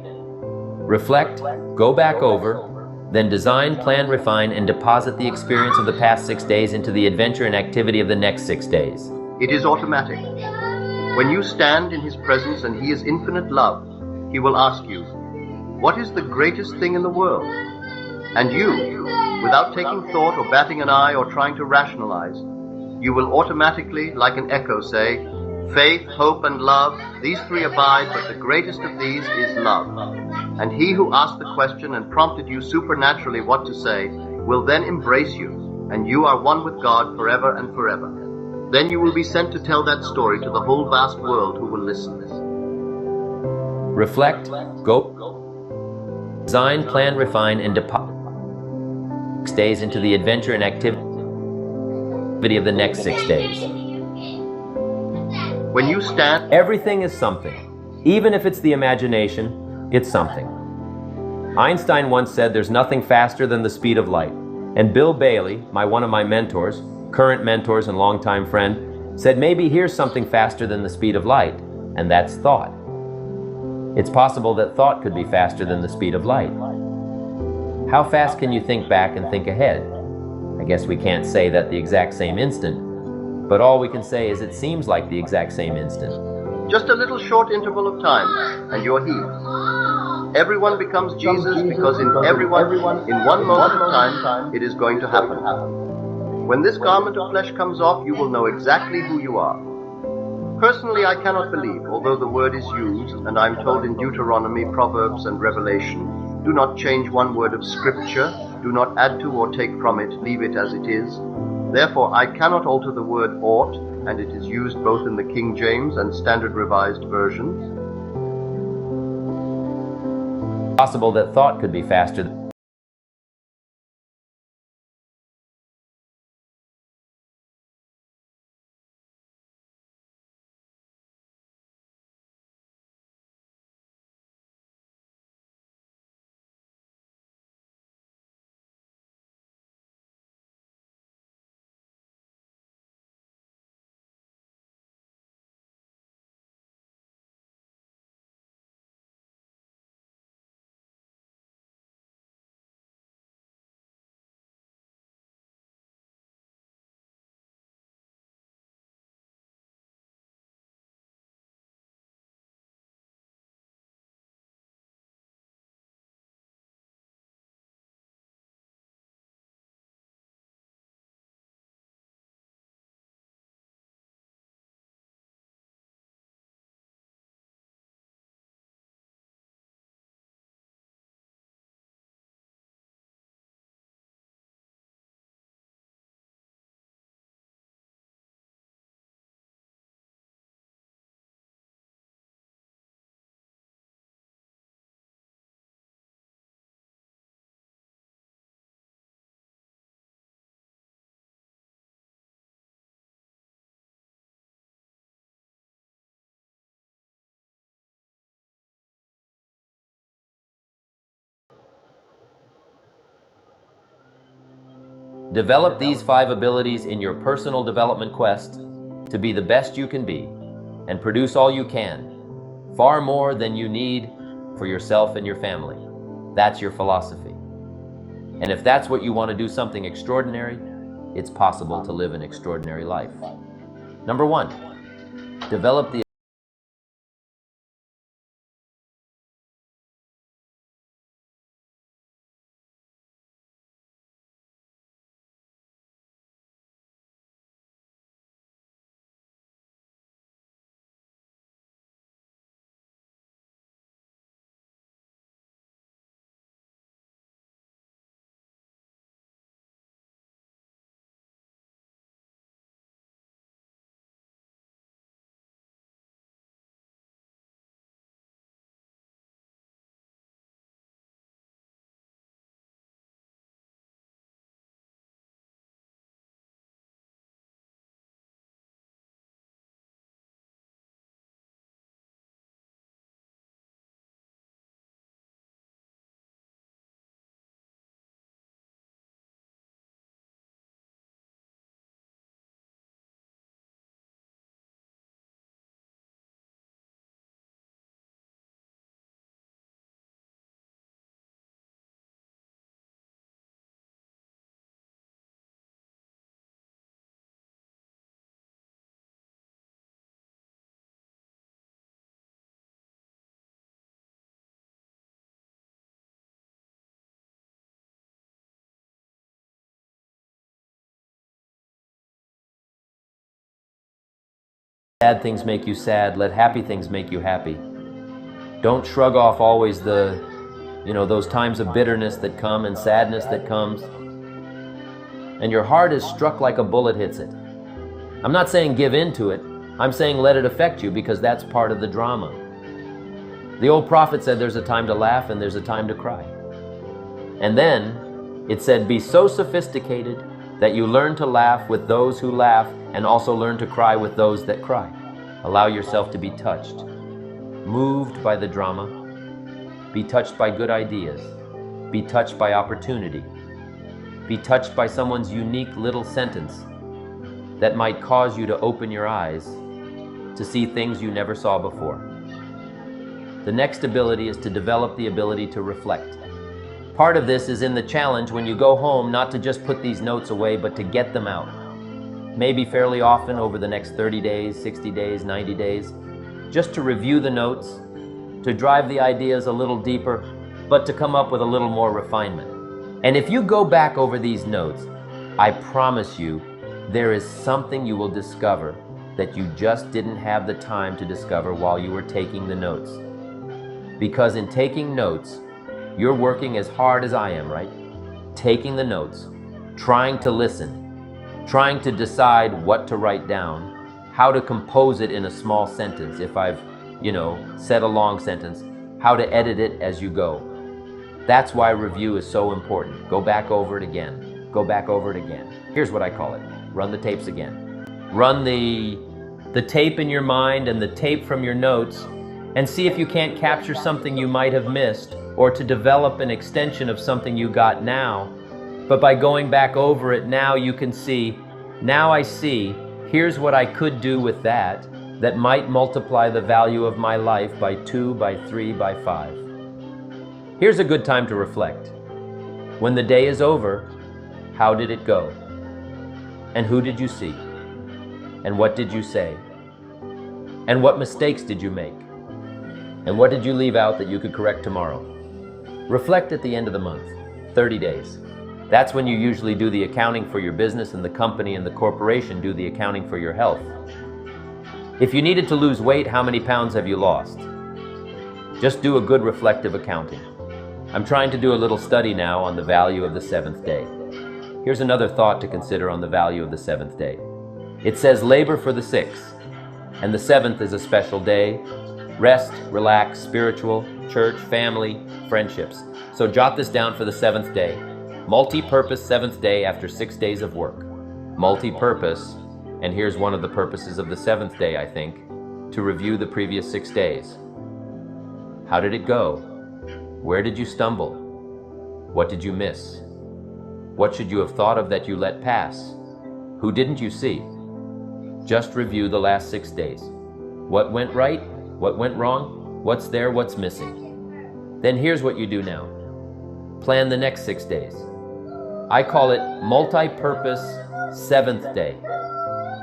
Reflect, go back over, then design, plan, refine, and deposit the experience of the past 6 days into the adventure and activity of the next 6 days. It is automatic. When you stand in His presence and He is infinite love, He will ask you, "What is the greatest thing in the world?" And you, without taking thought or batting an eye or trying to rationalize, you will automatically, like an echo, say, "Faith, hope, and love, these three abide, but the greatest of these is love." And He who asked the question and prompted you supernaturally what to say will then embrace you, and you are one with God forever and forever. Then you will be sent to tell that story to the whole vast world who will listen. Reflect, go, design, plan, refine, and deposit 6 days into the adventure and activity of the next 6 days. When you stand, Everything is something. Even if it's the imagination, it's something. Einstein once said there's nothing faster than the speed of light. And Bill Bailey, one of my mentors, current mentors and longtime friend, said maybe here's something faster than the speed of light, and that's thought. It's possible that thought could be faster than the speed of light. How fast can you think back and think ahead? I guess we can't say that the exact same instant, but all we can say is it seems like the exact same instant. just a little short interval of time, and you're healed. Everyone becomes Jesus because in everyone, in one moment of time, it is going to happen. When this garment of flesh comes off, you will know exactly who you are. Personally, I cannot believe, although the word is used, and I'm told in Deuteronomy, Proverbs, and Revelation, do not change one word of Scripture, do not add to or take from it, leave it as it is. Therefore, I cannot alter the word ought, and it is used both in the King James and Standard Revised versions. Possible that thought could be faster. Develop these 5 abilities in your personal development quest to be the best you can be and produce all you can, far more than you need for yourself and your family. That's your philosophy. And if that's what you want to do something extraordinary, it's possible to live an extraordinary life. Number 1, develop the sad things make you sad. Let happy things make you happy. Don't shrug off always those times of bitterness that come and sadness that comes. And your heart is struck like a bullet hits it. I'm not saying give in to it. I'm saying let it affect you, because that's part of the drama. The old prophet said there's a time to laugh and there's a time to cry. And then it said, be so sophisticated that you learn to laugh with those who laugh and also learn to cry with those that cry. Allow yourself to be touched, moved by the drama, be touched by good ideas, be touched by opportunity, be touched by someone's unique little sentence that might cause you to open your eyes to see things you never saw before. The next ability is to develop the ability to reflect. Part of this is in the challenge when you go home, not to just put these notes away, but to get them out. Maybe fairly often over the next 30 days, 60 days, 90 days, just to review the notes, to drive the ideas a little deeper, but to come up with a little more refinement. And if you go back over these notes, I promise you, there is something you will discover that you just didn't have the time to discover while you were taking the notes. Because in taking notes, you're working as hard as I am, right? Taking the notes, trying to listen, trying to decide what to write down, how to compose it in a small sentence. If I've, said a long sentence, how to edit it as you go. That's why review is so important. Go back over it again. Go back over it again. Here's what I call it. Run the tapes again. Run the tape in your mind and the tape from your notes, and see if you can't capture something you might have missed, or to develop an extension of something you got now. But by going back over it now, you can see, now I see, here's what I could do with that might multiply the value of my life by 2, by 3, by 5. Here's a good time to reflect. When the day is over, how did it go? And who did you see? And what did you say? And what mistakes did you make? And what did you leave out that you could correct tomorrow? Reflect at the end of the month, 30 days. That's when you usually do the accounting for your business, and the company and the corporation do the accounting for your health. If you needed to lose weight, how many pounds have you lost? Just do a good reflective accounting. I'm trying to do a little study now on the value of the seventh day. Here's another thought to consider on the value of the seventh day. It says labor for the sixth, and the seventh is a special day. Rest, relax, spiritual, church, family, friendships. So jot this down for the seventh day. Multi-purpose seventh day after 6 days of work. Multi-purpose, and here's one of the purposes of the seventh day, I think, to review the previous 6 days. How did it go? Where did you stumble? What did you miss? What should you have thought of that you let pass? Who didn't you see? Just review the last 6 days. What went right? What went wrong? What's there? What's missing? Then here's what you do now. Plan the next 6 days. I call it multi-purpose seventh day.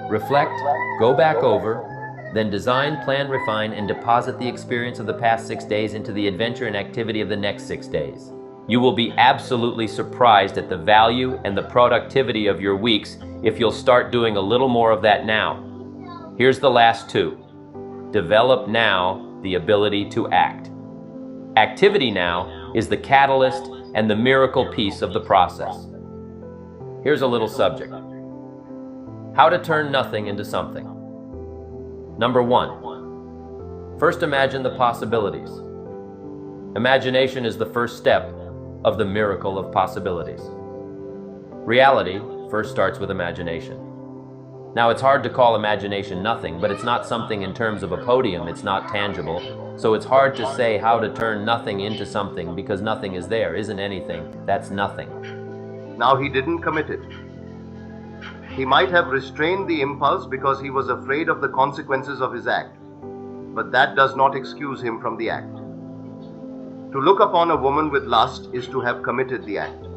Reflect, go back over, then design, plan, refine, and deposit the experience of the past 6 days into the adventure and activity of the next 6 days. You will be absolutely surprised at the value and the productivity of your weeks if you'll start doing a little more of that now. Here's the last 2. Develop now the ability to act. Activity now is the catalyst and the miracle piece of the process. Here's a little subject. How to turn nothing into something. Number 1. First imagine the possibilities. Imagination is the first step of the miracle of possibilities. Reality first starts with imagination. Now, it's hard to call imagination nothing, but it's not something in terms of a podium. It's not tangible. So it's hard to say how to turn nothing into something, because nothing is there, isn't anything. That's nothing. Now he didn't commit it. He might have restrained the impulse because he was afraid of the consequences of his act, but that does not excuse him from the act. To look upon a woman with lust is to have committed the act.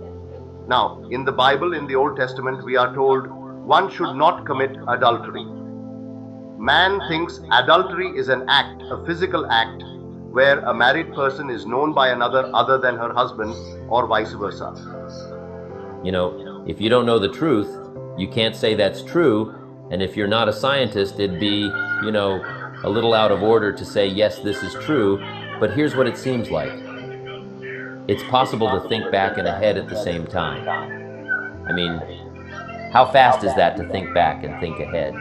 Now, in the Bible, in the Old Testament, we are told one should not commit adultery. Man thinks adultery is an act, a physical act, where a married person is known by another other than her husband, or vice versa. If you don't know the truth, you can't say that's true, And if you're not a scientist, it'd be, a little out of order to say, yes, this is true, but here's what it seems like. It's possible to think back and ahead at the same time. I mean, how fast is that to think back and think ahead?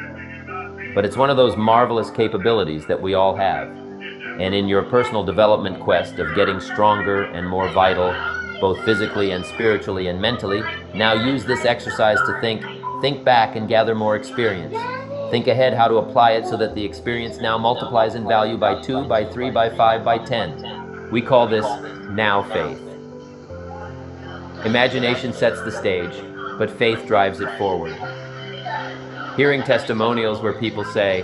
But it's one of those marvelous capabilities that we all have. And in your personal development quest of getting stronger and more vital, both physically and spiritually and mentally, now use this exercise to think back and gather more experience. Think ahead how to apply it so that the experience now multiplies in value by 2, by 3, by 5, by 10. We call this now faith. Imagination sets the stage, but faith drives it forward. Hearing testimonials where people say,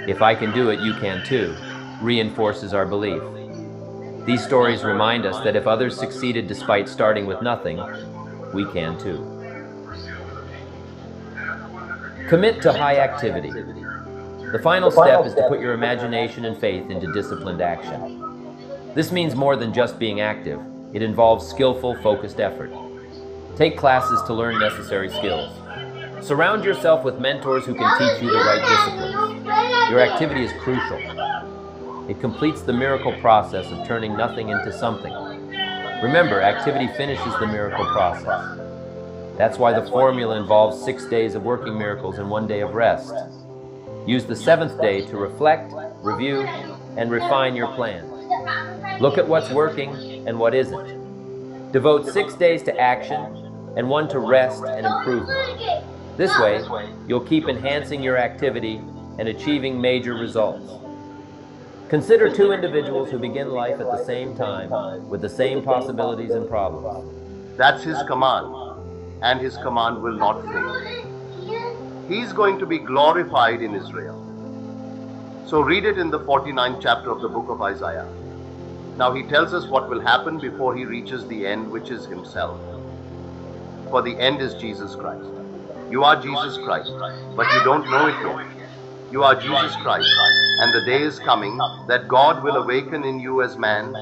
"If I can do it, you can too," reinforces our belief. These stories remind us that if others succeeded despite starting with nothing, we can too. Commit to high activity. The final step is to put your imagination and faith into disciplined action. This means more than just being active. It involves skillful, focused effort. Take classes to learn necessary skills. Surround yourself with mentors who can teach you the right disciplines. Your activity is crucial. It completes the miracle process of turning nothing into something. Remember, activity finishes the miracle process. That's why the formula involves 6 days of working miracles and 1 day of rest. Use the 7th day to reflect, review, and refine your plan. Look at what's working and what isn't. Devote 6 days to action and 1 to rest and improvement. This way, you'll keep enhancing your activity and achieving major results. Consider 2 individuals who begin life at the same time with the same possibilities and problems. That's his command, and his command will not fail. He's going to be glorified in Israel. So read it in the 49th chapter of the book of Isaiah. Now he tells us what will happen before he reaches the end, which is himself. For the end is Jesus Christ. You are Jesus Christ, but you don't know it yet. You are Jesus Christ, and the day is coming that God will awaken in you as man,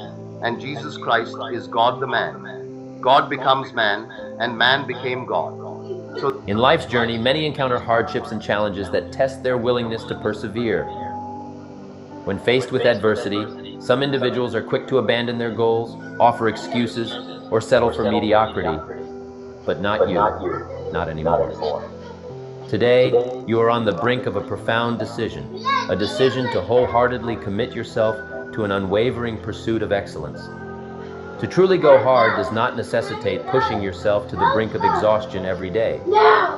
and Jesus Christ is God the man. God becomes man, and man became God. So in life's journey, many encounter hardships and challenges that test their willingness to persevere. When faced with adversity, some individuals are quick to abandon their goals, offer excuses, or settle for mediocrity. But not you, not anymore. Today, you are on the brink of a profound decision, a decision to wholeheartedly commit yourself to an unwavering pursuit of excellence. To truly go hard does not necessitate pushing yourself to the brink of exhaustion every day.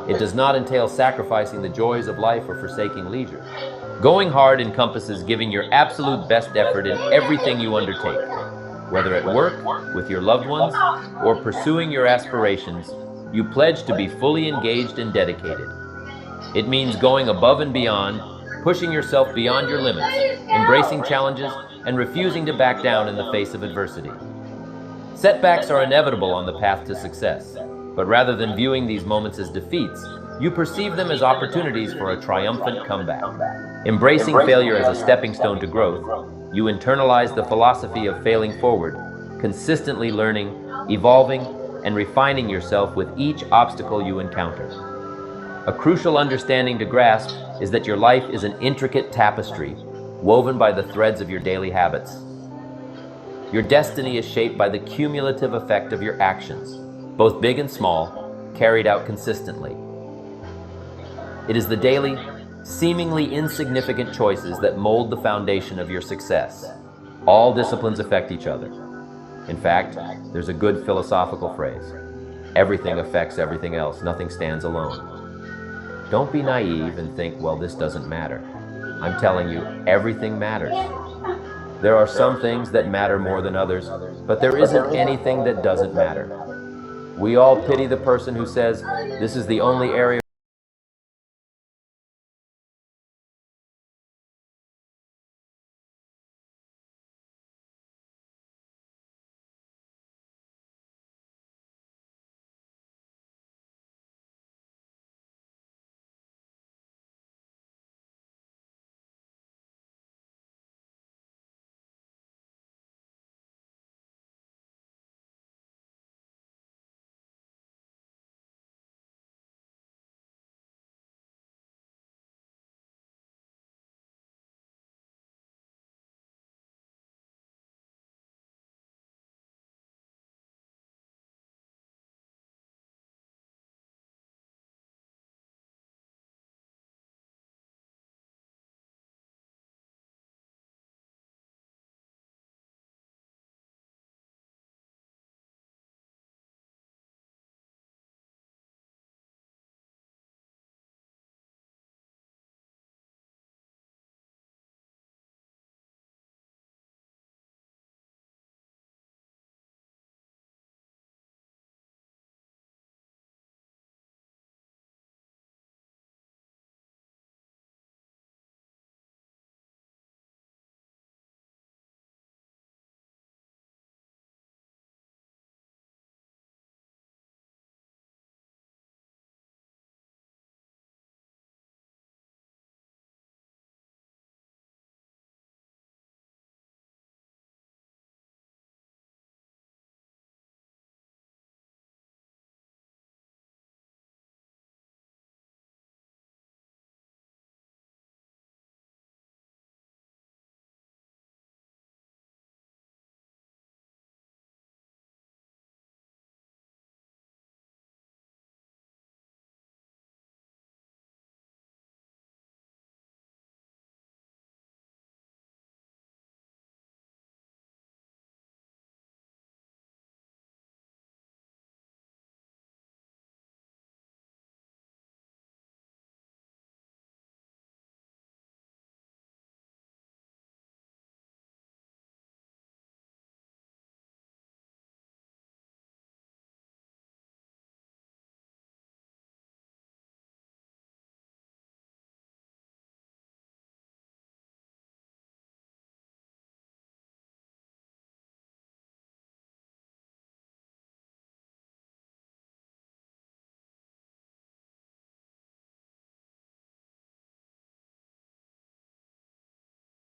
It does not entail sacrificing the joys of life or forsaking leisure. Going hard encompasses giving your absolute best effort in everything you undertake, whether at work, with your loved ones, or pursuing your aspirations. You pledge to be fully engaged and dedicated. It means going above and beyond, pushing yourself beyond your limits, embracing challenges, and refusing to back down in the face of adversity. Setbacks are inevitable on the path to success, but rather than viewing these moments as defeats, you perceive them as opportunities for a triumphant comeback. Embracing failure as a stepping stone to growth, you internalize the philosophy of failing forward, consistently learning, evolving, and refining yourself with each obstacle you encounter. A crucial understanding to grasp is that your life is an intricate tapestry, woven by the threads of your daily habits. Your destiny is shaped by the cumulative effect of your actions, both big and small, carried out consistently. It is the daily, seemingly insignificant choices that mold the foundation of your success. All disciplines affect each other. In fact, there's a good philosophical phrase: everything affects everything else, nothing stands alone. Don't be naive and think, well, this doesn't matter. I'm telling you, everything matters. There are some things that matter more than others, but there isn't anything that doesn't matter. We all pity the person who says, this is the only area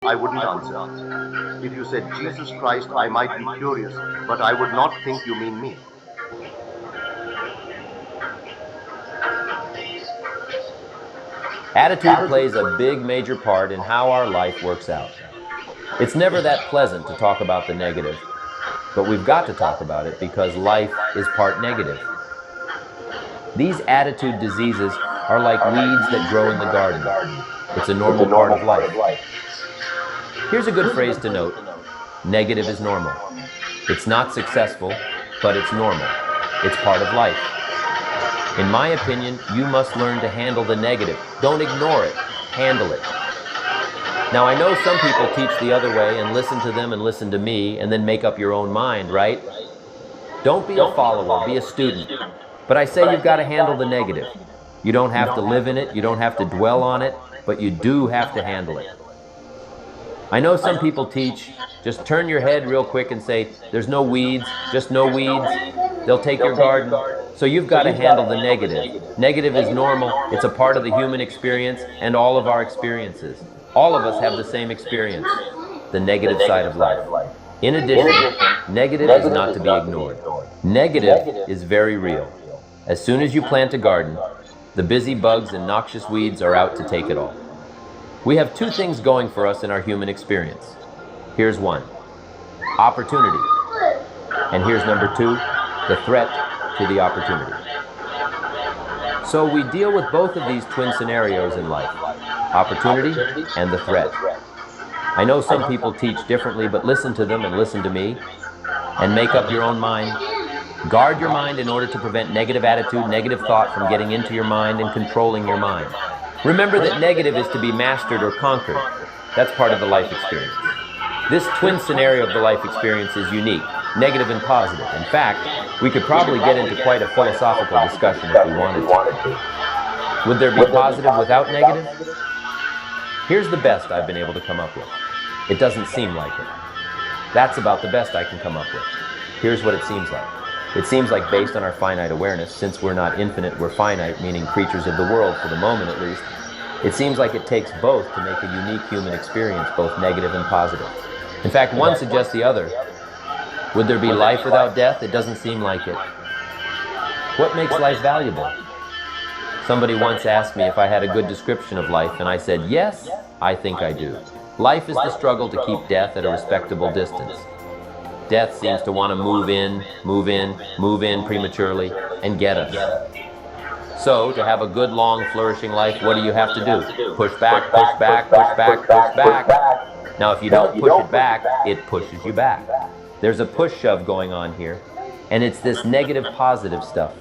I wouldn't answer. If you said Jesus Christ, I might be curious, but I would not think you mean me. Attitude plays a big major part in how our life works out. It's never that pleasant to talk about the negative, but we've got to talk about it because life is part negative. These attitude diseases are like weeds that grow in the garden. It's a normal part of life. Here's a good phrase to note. Negative is normal. It's not successful, but it's normal. It's part of life. In my opinion, you must learn to handle the negative. Don't ignore it. Handle it. Now, I know some people teach the other way and listen to them and listen to me and then make up your own mind, right? Don't be a follower, be a student. But I say you've got to handle the negative. You don't have to live in it, you don't have to dwell on it, but you do have to handle it. I know some people teach, just turn your head real quick and say, there's no weeds, just no weeds. They'll take your garden. So you've got to handle the negative. Negative is normal. It's a part of the human experience and all of our experiences. All of us have the same experience, the negative side of life. In addition, negative is not to be ignored. Negative is very real. As soon as you plant a garden, the busy bugs and noxious weeds are out to take it all. We have two things going for us in our human experience. Here's one, opportunity. And here's number two, the threat to the opportunity. So we deal with both of these twin scenarios in life, opportunity and the threat. I know some people teach differently, but listen to them and listen to me and make up your own mind. Guard your mind in order to prevent negative attitude, negative thought from getting into your mind and controlling your mind. Remember that negative is to be mastered or conquered. That's part of the life experience. This twin scenario of the life experience is unique, negative and positive. In fact, we could probably get into quite a philosophical discussion if we wanted to. Would there be positive without negative? Here's the best I've been able to come up with. It doesn't seem like it. That's about the best I can come up with. Here's what it seems like. It seems like based on our finite awareness, since we're not infinite, we're finite, meaning creatures of the world for the moment at least, it seems like it takes both to make a unique human experience, both negative and positive. In fact, one suggests the other. Would there be life without death? It doesn't seem like it. What makes life valuable? Somebody once asked me if I had a good description of life, and I said, yes, I think I do. Life is the struggle to keep death at a respectable distance. Death seems to want to move in prematurely and get us. So, to have a good, long, flourishing life, what do you have to do? Push back, push back, push back, push back. Now, if you don't push it back, it pushes you back. There's a push-shove going on here, and it's this negative-positive stuff.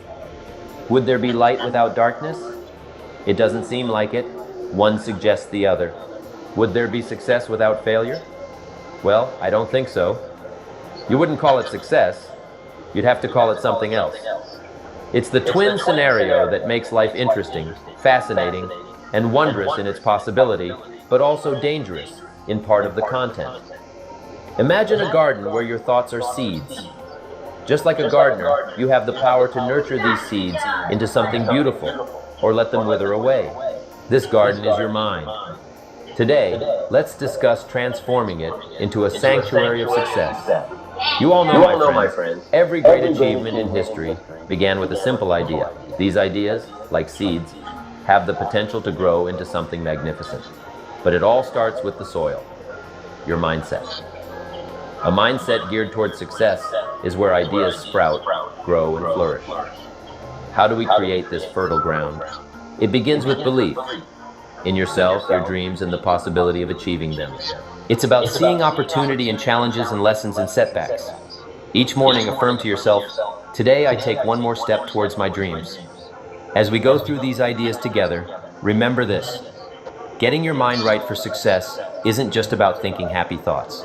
Would there be light without darkness? It doesn't seem like it. One suggests the other. Would there be success without failure? Well, I don't think so. You wouldn't call it success. You'd have to call it something else. It's the twin scenario that makes life interesting, fascinating, and wondrous in its possibility, but also dangerous in part of the content. Imagine a garden where your thoughts are seeds. Just like a gardener, you have the power to nurture these seeds into something beautiful, or let them wither away. This garden is your mind. Today, let's discuss transforming it into a sanctuary of success. You all know, my friends, every great achievement in history began with a simple idea. These ideas, like seeds, have the potential to grow into something magnificent. But it all starts with the soil, your mindset. A mindset geared towards success is where ideas sprout, grow, and flourish. How do we create this fertile ground? It begins with belief in yourself, your dreams, and the possibility of achieving them. It's about seeing opportunity in challenges and lessons and setbacks. Each morning, affirm to yourself, today I take one more step towards my dreams. As we go through these ideas together, remember this. Getting your mind right for success isn't just about thinking happy thoughts.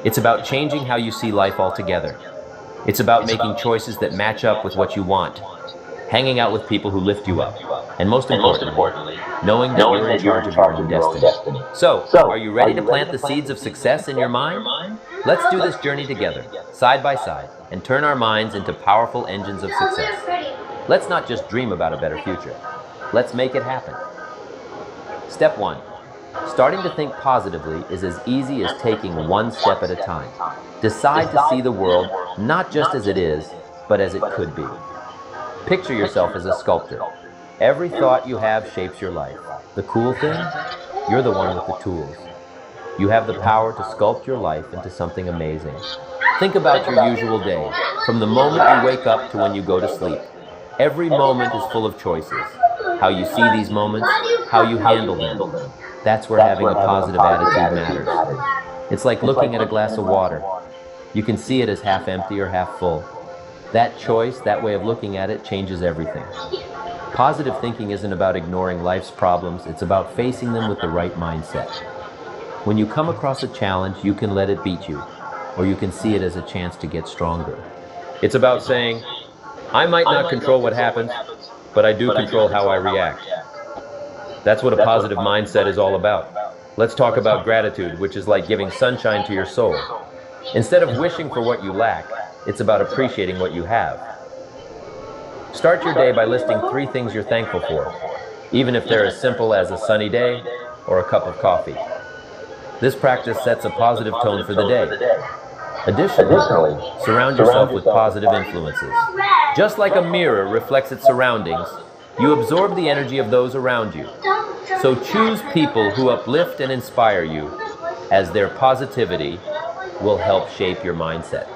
It's about changing how you see life altogether. It's about making choices that match up with what you want, hanging out with people who lift you up, and most importantly, knowing that you're in charge of your own destiny. So, are you ready to plant the seeds of success in your mind? Let's do this journey together, side by side, and turn our minds into powerful engines of success. Let's not just dream about a better future. Let's make it happen. Step 1. Starting to think positively is as easy as taking one step at a time. Decide to see the world not just as it is, but as it could be. Picture yourself as a sculptor. Every thought you have shapes your life. The cool thing? You're the one with the tools. You have the power to sculpt your life into something amazing. Think about your usual day, from the moment you wake up to when you go to sleep. Every moment is full of choices. How you see these moments, how you handle them. That's where having a positive attitude matters. It's like looking at a glass of water. You can see it as half empty or half full. That choice, that way of looking at it, changes everything. Positive thinking isn't about ignoring life's problems, it's about facing them with the right mindset. When you come across a challenge, you can let it beat you, or you can see it as a chance to get stronger. It's about saying, I might not control what happens, but I do control how I react. That's what a positive mindset is all about. Let's talk about gratitude, which is like giving sunshine to your soul. Instead of wishing for what you lack, it's about appreciating what you have. Start your day by listing 3 things you're thankful for, even if they're as simple as a sunny day or a cup of coffee. This practice sets a positive tone for the day. Additionally, surround yourself with positive influences. Just like a mirror reflects its surroundings, you absorb the energy of those around you. So choose people who uplift and inspire you, as their positivity will help shape your mindset.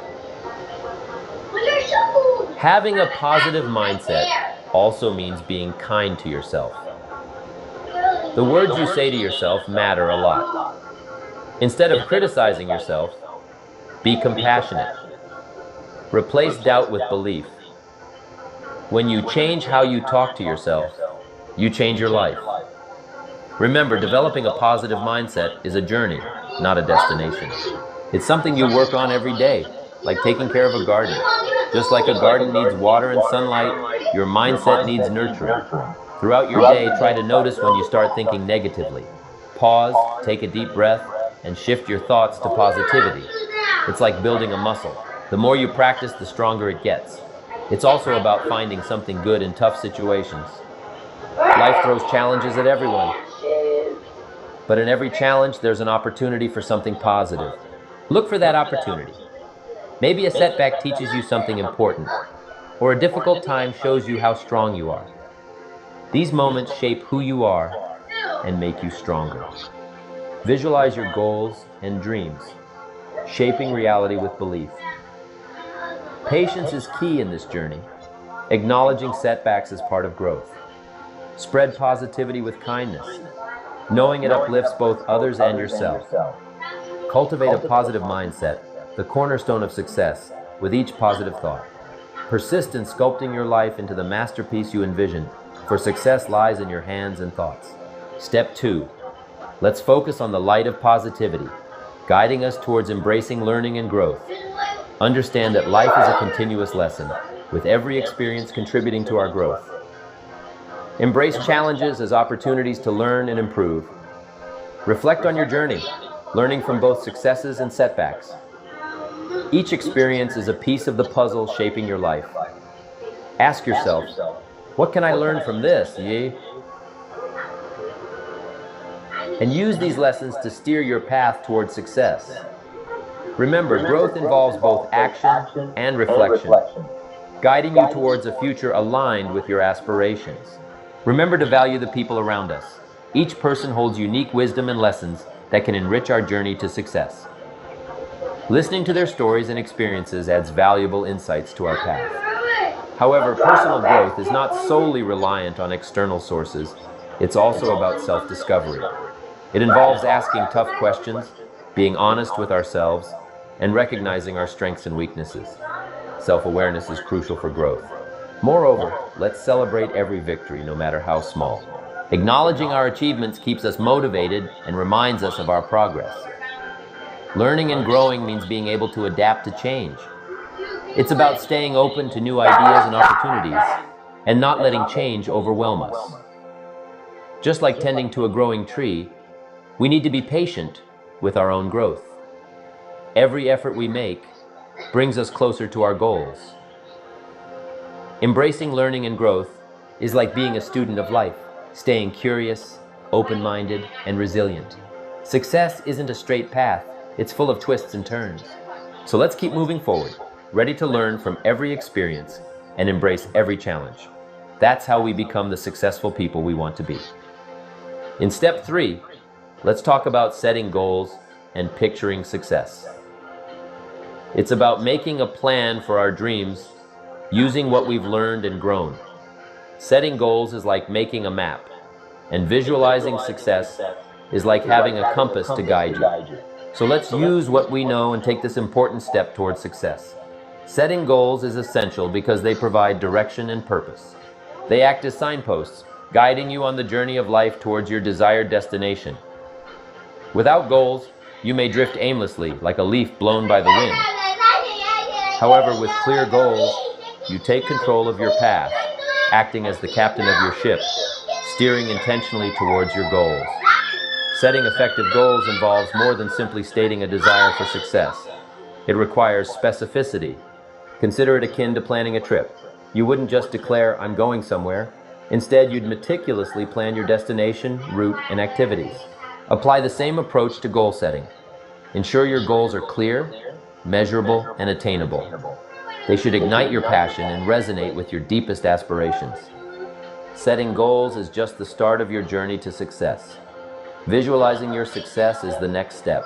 Having a positive mindset also means being kind to yourself. The words you say to yourself matter a lot. Instead of criticizing yourself, be compassionate. Replace doubt with belief. When you change how you talk to yourself, you change your life. Remember, developing a positive mindset is a journey, not a destination. It's something you work on every day, like taking care of a garden. Just like a garden needs water and sunlight, your mindset needs nurturing. Throughout your day, try to notice when you start thinking negatively. Pause, take a deep breath, and shift your thoughts to positivity. It's like building a muscle. The more you practice, the stronger it gets. It's also about finding something good in tough situations. Life throws challenges at everyone. But in every challenge, there's an opportunity for something positive. Look for that opportunity. Maybe a setback teaches you something important, or a difficult time shows you how strong you are. These moments shape who you are and make you stronger. Visualize your goals and dreams, shaping reality with belief. Patience is key in this journey. Acknowledging setbacks is part of growth. Spread positivity with kindness, knowing it uplifts both others and yourself. Cultivate a positive mindset, the cornerstone of success, with each positive thought. Persist in sculpting your life into the masterpiece you envisioned, for success lies in your hands and thoughts. Step 2. Let's focus on the light of positivity, guiding us towards embracing learning and growth. Understand that life is a continuous lesson, with every experience contributing to our growth. Embrace challenges as opportunities to learn and improve. Reflect on your journey, learning from both successes and setbacks. Each experience is a piece of the puzzle shaping your life. Ask yourself, what can I learn from this, And use these lessons to steer your path towards success. Remember, growth involves both action and reflection, guiding you towards a future aligned with your aspirations. Remember to value the people around us. Each person holds unique wisdom and lessons that can enrich our journey to success. Listening to their stories and experiences adds valuable insights to our path. However, personal growth is not solely reliant on external sources. It's also about self-discovery. It involves asking tough questions, being honest with ourselves, and recognizing our strengths and weaknesses. Self-awareness is crucial for growth. Moreover, let's celebrate every victory, no matter how small. Acknowledging our achievements keeps us motivated and reminds us of our progress. Learning and growing means being able to adapt to change. It's about staying open to new ideas and opportunities, and not letting change overwhelm us. Just like tending to a growing tree, we need to be patient with our own growth. Every effort we make brings us closer to our goals. Embracing learning and growth is like being a student of life, staying curious, open-minded, and resilient. Success isn't a straight path, it's full of twists and turns. So let's keep moving forward, ready to learn from every experience and embrace every challenge. That's how we become the successful people we want to be. In step 3, let's talk about setting goals and picturing success. It's about making a plan for our dreams, using what we've learned and grown. Setting goals is like making a map, and visualizing success is like having a compass to guide you. So let's use what we know and take this important step towards success. Setting goals is essential because they provide direction and purpose. They act as signposts, guiding you on the journey of life towards your desired destination. Without goals, you may drift aimlessly like a leaf blown by the wind. However, with clear goals, you take control of your path, acting as the captain of your ship, steering intentionally towards your goals. Setting effective goals involves more than simply stating a desire for success. It requires specificity. Consider it akin to planning a trip. You wouldn't just declare, "I'm going somewhere." Instead, you'd meticulously plan your destination, route, and activities. Apply the same approach to goal setting. Ensure your goals are clear, measurable, and attainable. They should ignite your passion and resonate with your deepest aspirations. Setting goals is just the start of your journey to success. Visualizing your success is the next step.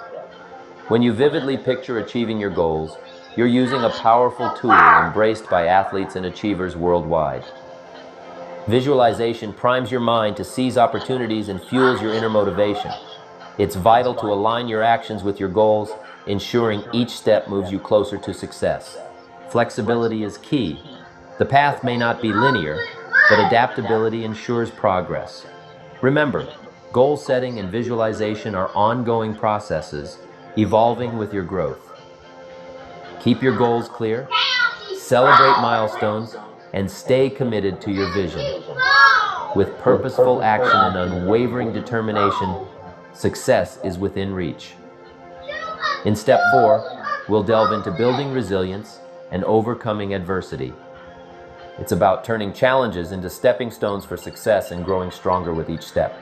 When you vividly picture achieving your goals, you're using a powerful tool embraced by athletes and achievers worldwide. Visualization primes your mind to seize opportunities and fuels your inner motivation. It's vital to align your actions with your goals, ensuring each step moves you closer to success. Flexibility is key. The path may not be linear, but adaptability ensures progress. Remember, goal setting and visualization are ongoing processes, evolving with your growth. Keep your goals clear, celebrate milestones, and stay committed to your vision. With purposeful action and unwavering determination, success is within reach. In step 4, we'll delve into building resilience and overcoming adversity. It's about turning challenges into stepping stones for success and growing stronger with each step.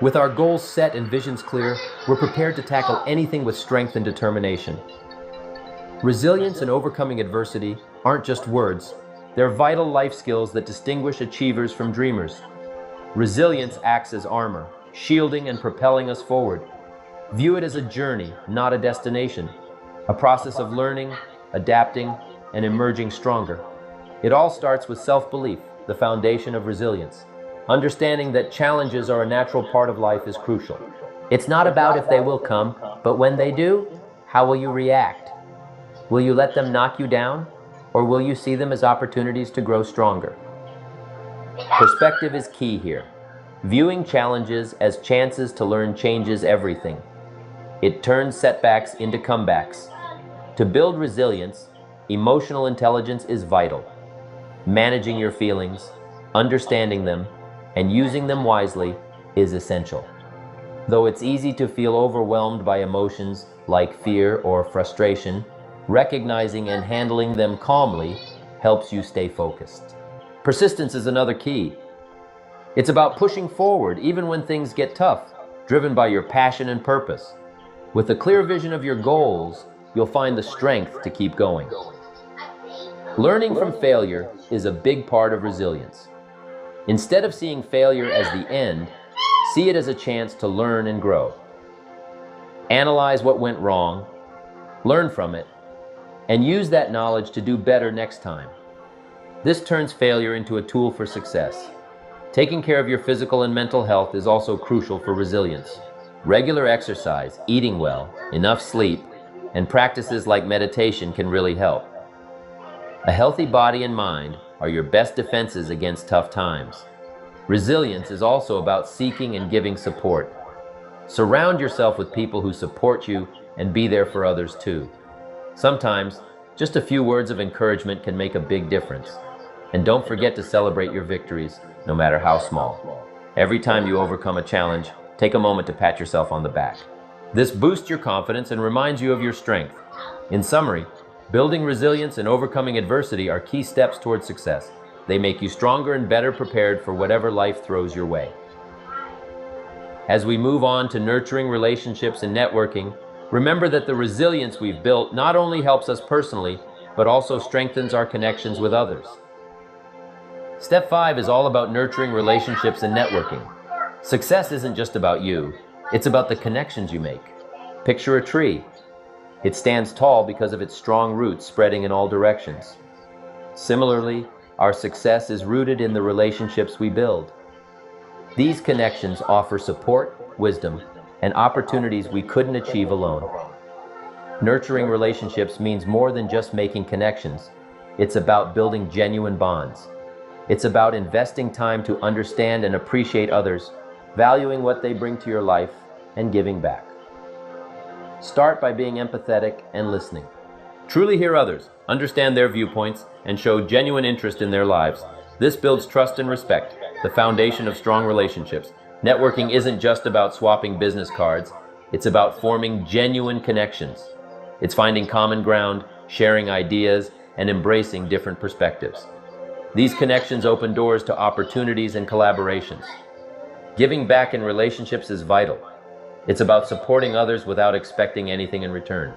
With our goals set and visions clear, we're prepared to tackle anything with strength and determination. Resilience and overcoming adversity aren't just words. They're vital life skills that distinguish achievers from dreamers. Resilience acts as armor, shielding and propelling us forward. View it as a journey, not a destination, a process of learning, adapting, and emerging stronger. It all starts with self-belief, the foundation of resilience. Understanding that challenges are a natural part of life is crucial. It's not about if they will come, but when they do, how will you react? Will you let them knock you down, or will you see them as opportunities to grow stronger? Perspective is key here. Viewing challenges as chances to learn changes everything. It turns setbacks into comebacks. To build resilience, emotional intelligence is vital. Managing your feelings, understanding them, and using them wisely is essential. Though it's easy to feel overwhelmed by emotions like fear or frustration, recognizing and handling them calmly helps you stay focused. Persistence is another key. It's about pushing forward even when things get tough, driven by your passion and purpose. With a clear vision of your goals, you'll find the strength to keep going. Learning from failure is a big part of resilience. Instead of seeing failure as the end, see it as a chance to learn and grow. Analyze what went wrong, learn from it, and use that knowledge to do better next time. This turns failure into a tool for success. Taking care of your physical and mental health is also crucial for resilience. Regular exercise, eating well, enough sleep, and practices like meditation can really help. A healthy body and mind are your best defenses against tough times. Resilience is also about seeking and giving support. Surround yourself with people who support you and be there for others too. Sometimes, just a few words of encouragement can make a big difference. And don't forget to celebrate your victories, no matter how small. Every time you overcome a challenge, take a moment to pat yourself on the back. This boosts your confidence and reminds you of your strength. In summary, building resilience and overcoming adversity are key steps towards success. They make you stronger and better prepared for whatever life throws your way. As we move on to nurturing relationships and networking, remember that the resilience we've built not only helps us personally, but also strengthens our connections with others. Step 5 is all about nurturing relationships and networking. Success isn't just about you, it's about the connections you make. Picture a tree. It stands tall because of its strong roots spreading in all directions. Similarly, our success is rooted in the relationships we build. These connections offer support, wisdom, and opportunities we couldn't achieve alone. Nurturing relationships means more than just making connections. It's about building genuine bonds. It's about investing time to understand and appreciate others, valuing what they bring to your life, and giving back. Start by being empathetic and listening. Truly hear others, understand their viewpoints, and show genuine interest in their lives. This builds trust and respect, the foundation of strong relationships. Networking isn't just about swapping business cards, it's about forming genuine connections. It's finding common ground, sharing ideas, and embracing different perspectives. These connections open doors to opportunities and collaborations. Giving back in relationships is vital. It's about supporting others without expecting anything in return.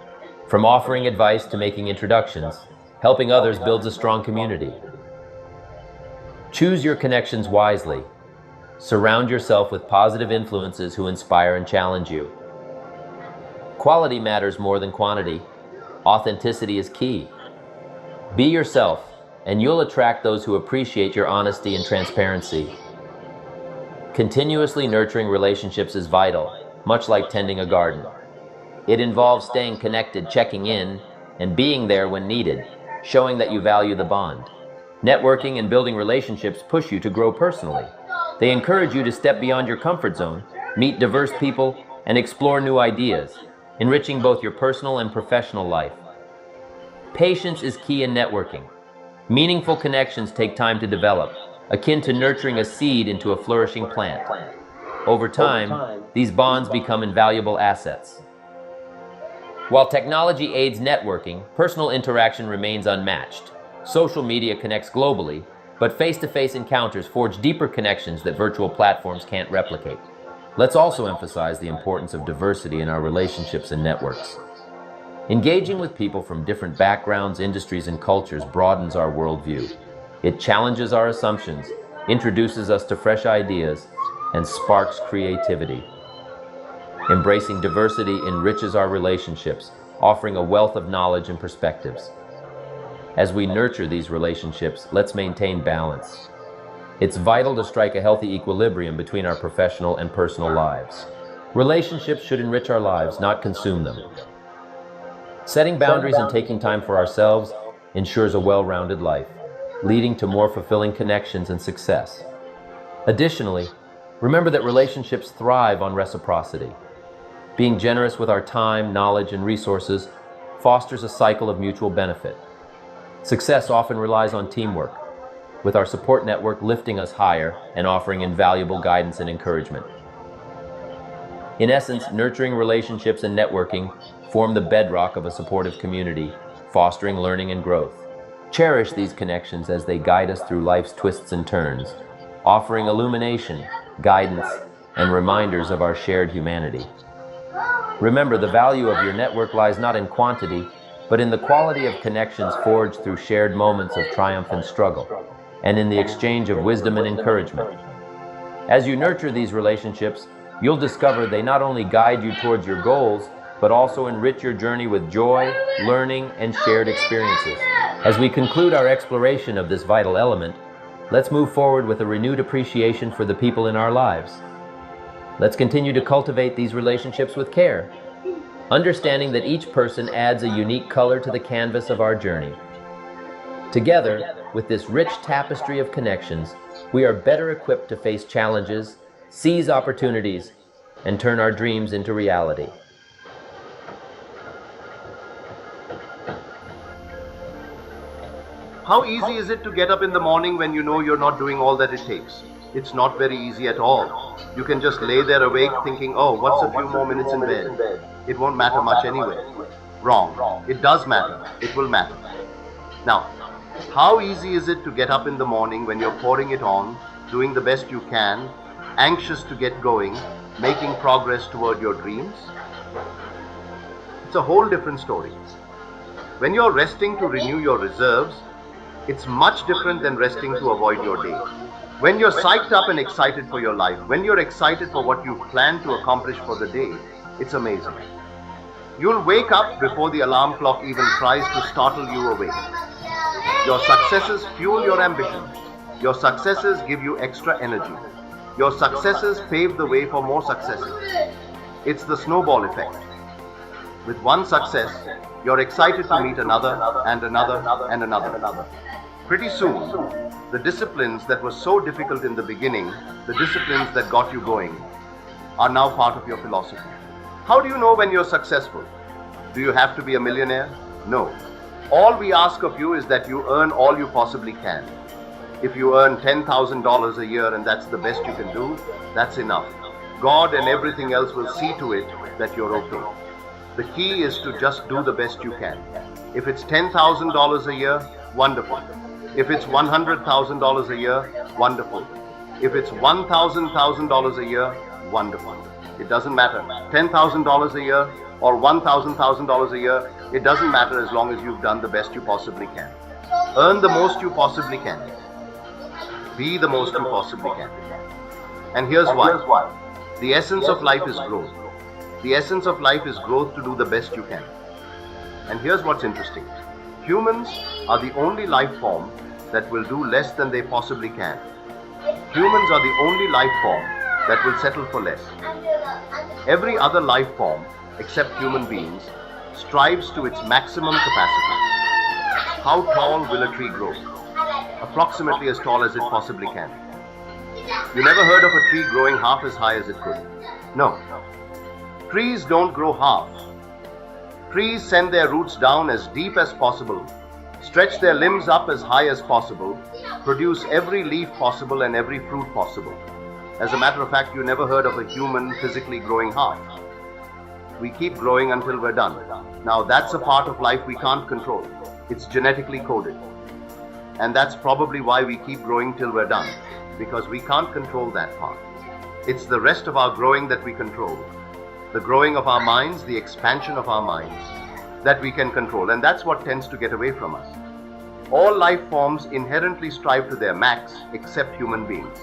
From offering advice to making introductions, helping others builds a strong community. Choose your connections wisely. Surround yourself with positive influences who inspire and challenge you. Quality matters more than quantity. Authenticity is key. Be yourself, and you'll attract those who appreciate your honesty and transparency. Continuously nurturing relationships is vital, much like tending a garden. It involves staying connected, checking in, and being there when needed, showing that you value the bond. Networking and building relationships push you to grow personally. They encourage you to step beyond your comfort zone, meet diverse people, and explore new ideas, enriching both your personal and professional life. Patience is key in networking. Meaningful connections take time to develop, akin to nurturing a seed into a flourishing plant. Over time, these bonds become invaluable assets. While technology aids networking, personal interaction remains unmatched. Social media connects globally, but face-to-face encounters forge deeper connections that virtual platforms can't replicate. Let's also emphasize the importance of diversity in our relationships and networks. Engaging with people from different backgrounds, industries, and cultures broadens our worldview. It challenges our assumptions, introduces us to fresh ideas, and sparks creativity. Embracing diversity enriches our relationships, offering a wealth of knowledge and perspectives. As we nurture these relationships, let's maintain balance. It's vital to strike a healthy equilibrium between our professional and personal lives. Relationships should enrich our lives, not consume them. Setting boundaries and taking time for ourselves ensures a well-rounded life, leading to more fulfilling connections and success. Additionally, remember that relationships thrive on reciprocity. Being generous with our time, knowledge, and resources fosters a cycle of mutual benefit. Success often relies on teamwork, with our support network lifting us higher and offering invaluable guidance and encouragement. In essence, nurturing relationships and networking form the bedrock of a supportive community, fostering learning and growth. Cherish these connections as they guide us through life's twists and turns, offering illumination, guidance, and reminders of our shared humanity. Remember, the value of your network lies not in quantity, but in the quality of connections forged through shared moments of triumph and struggle, and in the exchange of wisdom and encouragement. As you nurture these relationships, you'll discover they not only guide you towards your goals, but also enrich your journey with joy, learning, and shared experiences. As we conclude our exploration of this vital element, let's move forward with a renewed appreciation for the people in our lives. Let's continue to cultivate these relationships with care, understanding that each person adds a unique color to the canvas of our journey. Together, with this rich tapestry of connections, we are better equipped to face challenges, seize opportunities, and turn our dreams into reality. How easy is it to get up in the morning when you know you're not doing all that it takes? It's not very easy at all. You can just lay there awake thinking, oh, what's a few more minutes in bed? It won't matter much anyway. Wrong. It does matter. It will matter. Now, how easy is it to get up in the morning when you're pouring it on, doing the best you can, anxious to get going, making progress toward your dreams? It's a whole different story. When you're resting to renew your reserves, it's much different than resting to avoid your day. When you're psyched up and excited for your life, when you're excited for what you've planned to accomplish for the day, it's amazing. You'll wake up before the alarm clock even tries to startle you awake. Your successes fuel your ambition. Your successes give you extra energy. Your successes pave the way for more successes. It's the snowball effect. With one success, you're excited to meet another and another and another. Pretty soon, the disciplines that were so difficult in the beginning, the disciplines that got you going, are now part of your philosophy. How do you know when you're successful? Do you have to be a millionaire? No. All we ask of you is that you earn all you possibly can. If you earn $10,000 a year and that's the best you can do, that's enough. God and everything else will see to it that you're okay. The key is to just do the best you can. If it's $10,000 a year, wonderful. If it's $100,000 a year, wonderful. If it's $1,000 a year, wonderful. It doesn't matter. $10,000 a year or $1,000 a year, it doesn't matter as long as you've done the best you possibly can. Earn the most you possibly can. Be the most you possibly can. And here's why. The essence of life is growth. The essence of life is growth to do the best you can. And here's what's interesting. Humans are the only life form that will do less than they possibly can. Humans are the only life form that will settle for less. Every other life form, except human beings, strives to its maximum capacity. How tall will a tree grow? Approximately as tall as it possibly can. You never heard of a tree growing half as high as it could? No. Trees don't grow half. Trees send their roots down as deep as possible, stretch their limbs up as high as possible, produce every leaf possible and every fruit possible. As a matter of fact, you never heard of a human physically growing half. We keep growing until we're done. Now that's a part of life we can't control. It's genetically coded. And that's probably why we keep growing till we're done, because we can't control that part. It's the rest of our growing that we control. The growing of our minds, the expansion of our minds, that we can control. And that's what tends to get away from us. All life forms inherently strive to their max, except human beings.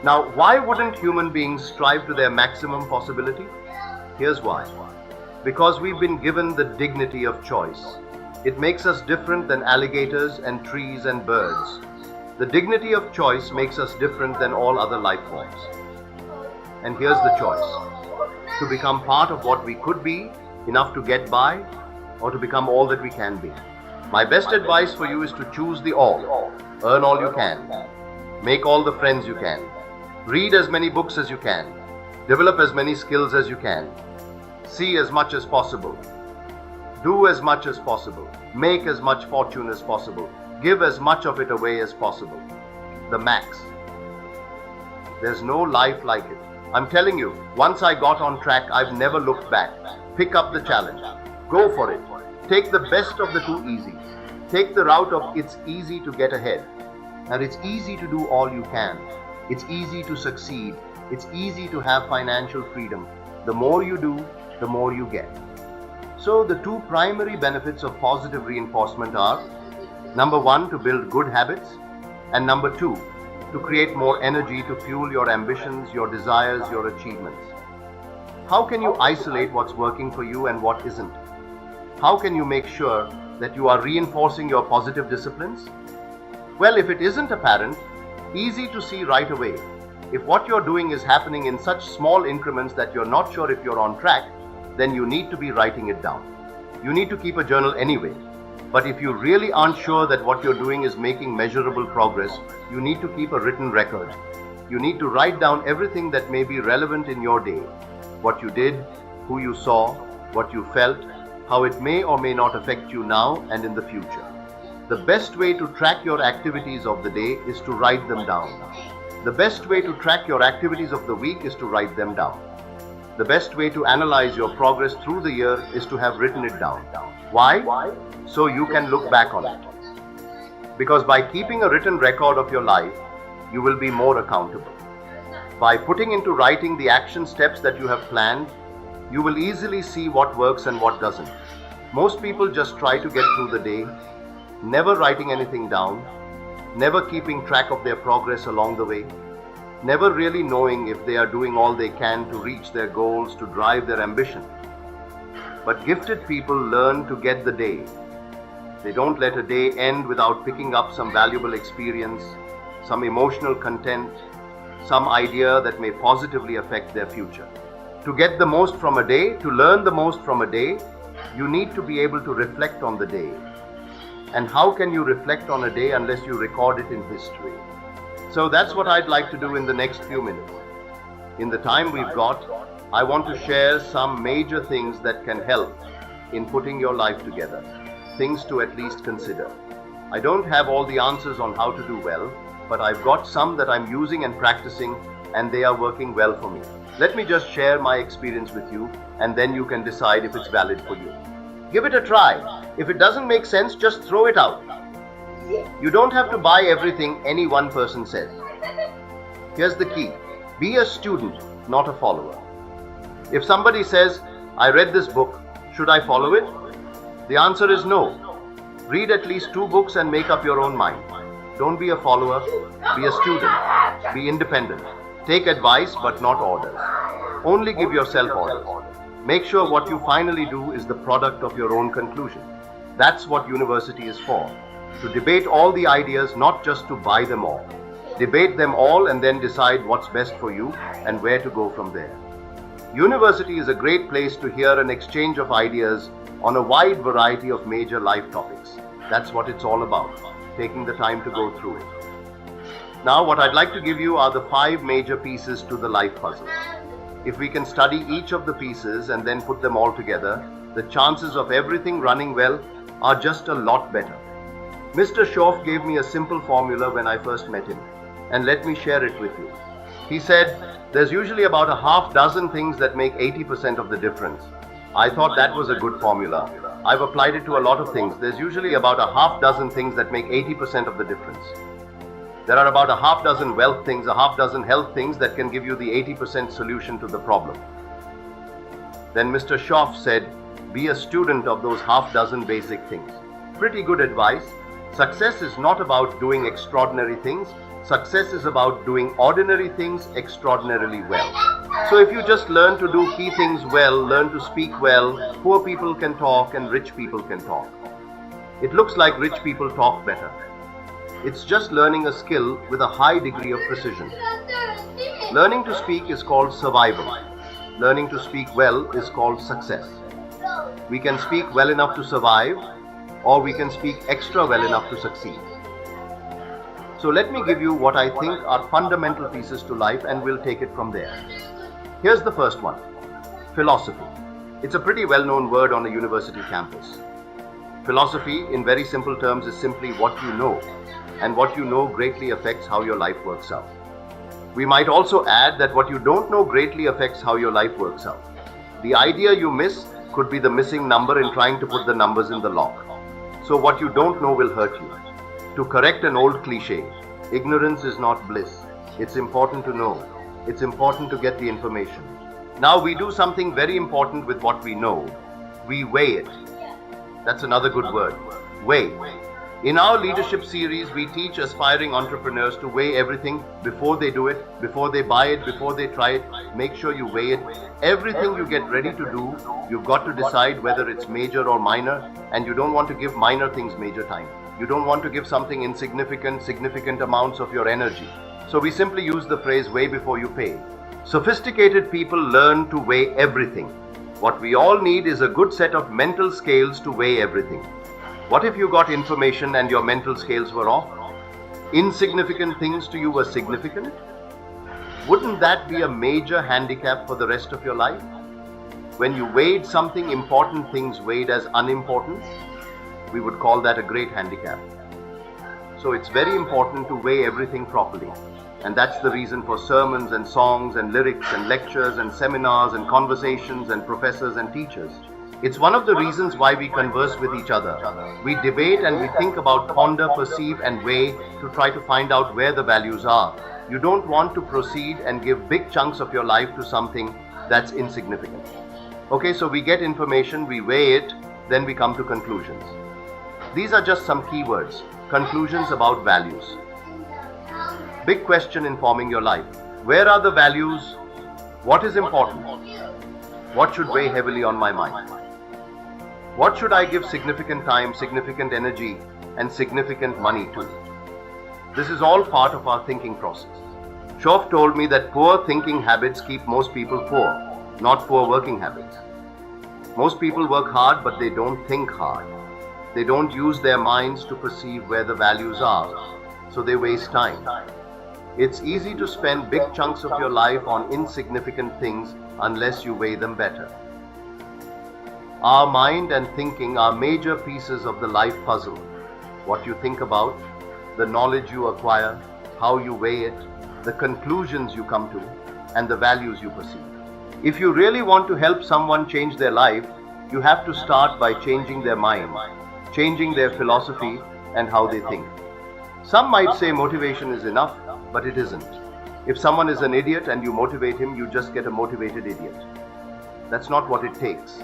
Now, why wouldn't human beings strive to their maximum possibility? Here's why. Because we've been given the dignity of choice. It makes us different than alligators and trees and birds. The dignity of choice makes us different than all other life forms. And here's the choice. To become part of what we could be, enough to get by, or to become all that we can be. My best advice for you is to choose the all. Earn all you can. Make all the friends you can. Read as many books as you can. Develop as many skills as you can. See as much as possible. Do as much as possible. Make as much fortune as possible. Give as much of it away as possible. The max. There's no life like it. I'm telling you, once I got on track, I've never looked back. Pick up the challenge. Go for it. Take the best of the two easies. Take the route of it's easy to get ahead. And it's easy to do all you can. It's easy to succeed. It's easy to have financial freedom. The more you do, the more you get. So the two primary benefits of positive reinforcement are, number one, to build good habits, and number two, to create more energy to fuel your ambitions, your desires, your achievements. How can you isolate what's working for you and what isn't? How can you make sure that you are reinforcing your positive disciplines? Well, if it isn't apparent, easy to see right away. If what you're doing is happening in such small increments that you're not sure if you're on track, then you need to be writing it down. You need to keep a journal anyway. But if you really aren't sure that what you're doing is making measurable progress, you need to keep a written record. You need to write down everything that may be relevant in your day. What you did, who you saw, what you felt, how it may or may not affect you now and in the future. The best way to track your activities of the day is to write them down. The best way to track your activities of the week is to write them down. The best way to analyze your progress through the year is to have written it down. Why? So you can look back on it. Because by keeping a written record of your life, you will be more accountable. By putting into writing the action steps that you have planned, you will easily see what works and what doesn't. Most people just try to get through the day, never writing anything down, never keeping track of their progress along the way, never really knowing if they are doing all they can to reach their goals, to drive their ambition. But gifted people learn to get the day. They don't let a day end without picking up some valuable experience, some emotional content, some idea that may positively affect their future. To get the most from a day, to learn the most from a day, you need to be able to reflect on the day. And how can you reflect on a day unless you record it in history? So that's what I'd like to do in the next few minutes. In the time we've got, I want to share some major things that can help in putting your life together. Things to at least consider. I don't have all the answers on how to do well, but I've got some that I'm using and practicing, and they are working well for me. Let me just share my experience with you, and then you can decide if it's valid for you. Give it a try. If it doesn't make sense, just throw it out. You don't have to buy everything any one person says. Here's the key. Be a student, not a follower. If somebody says, I read this book, should I follow it? The answer is no. Read at least 2 books and make up your own mind. Don't be a follower, be a student, be independent. Take advice but not orders. Only give yourself orders. Make sure what you finally do is the product of your own conclusion. That's what university is for. To debate all the ideas, not just to buy them all. Debate them all and then decide what's best for you and where to go from there. University is a great place to hear an exchange of ideas on a wide variety of major life topics. That's what it's all about, taking the time to go through it. Now, what I'd like to give you are the 5 major pieces to the life puzzle. If we can study each of the pieces and then put them all together, the chances of everything running well are just a lot better. Mr. Schoff gave me a simple formula when I first met him, and let me share it with you. He said, there's usually about a half dozen things that make 80% of the difference. I thought that was a good formula. I've applied it to a lot of things. There's usually about a half dozen things that make 80% of the difference. There are about a half dozen wealth things, a half dozen health things that can give you the 80% solution to the problem. Then Mr. Schoff said, be a student of those half dozen basic things. Pretty good advice. Success is not about doing extraordinary things. Success is about doing ordinary things extraordinarily well. So if you just learn to do key things well, learn to speak well, poor people can talk and rich people can talk. It looks like rich people talk better. It's just learning a skill with a high degree of precision. Learning to speak is called survival. Learning to speak well is called success. We can speak well enough to survive, or we can speak extra well enough to succeed. So let me give you what I think are fundamental pieces to life, and we'll take it from there. Here's the first one. Philosophy. It's a pretty well-known word on a university campus. Philosophy, in very simple terms, is simply what you know, and what you know greatly affects how your life works out. We might also add that what you don't know greatly affects how your life works out. The idea you miss could be the missing number in trying to put the numbers in the lock. So what you don't know will hurt you. To correct an old cliche, ignorance is not bliss. It's important to know. It's important to get the information. Now we do something very important with what we know. We weigh it. That's another good word. Weigh. In our leadership series, we teach aspiring entrepreneurs to weigh everything before they do it, before they buy it, before they try it. Make sure you weigh it. Everything you get ready to do, you've got to decide whether it's major or minor, and you don't want to give minor things major time. You don't want to give something insignificant, significant amounts of your energy. So we simply use the phrase weigh before you pay. Sophisticated people learn to weigh everything. What we all need is a good set of mental scales to weigh everything. What if you got information and your mental scales were off? Insignificant things to you were significant? Wouldn't that be a major handicap for the rest of your life? When you weighed something, important things weighed as unimportant, we would call that a great handicap. So it's very important to weigh everything properly. And that's the reason for sermons and songs and lyrics and lectures and seminars and conversations and professors and teachers. It's one of the reasons why we converse with each other. We debate and we think about, ponder, perceive and weigh to try to find out where the values are. You don't want to proceed and give big chunks of your life to something that's insignificant. Okay, so we get information, we weigh it, then we come to conclusions. These are just some keywords, conclusions about values. Big question informing your life. Where are the values? What is important? What should weigh heavily on my mind? What should I give significant time, significant energy, and significant money to? This is all part of our thinking process. Shroff told me that poor thinking habits keep most people poor, not poor working habits. Most people work hard, but they don't think hard. They don't use their minds to perceive where the values are, so they waste time. It's easy to spend big chunks of your life on insignificant things unless you weigh them better. Our mind and thinking are major pieces of the life puzzle. What you think about, the knowledge you acquire, how you weigh it, the conclusions you come to, and the values you perceive. If you really want to help someone change their life, you have to start by changing their mind, changing their philosophy and how they think. Some might say motivation is enough, but it isn't. If someone is an idiot and you motivate him, you just get a motivated idiot. That's not what it takes.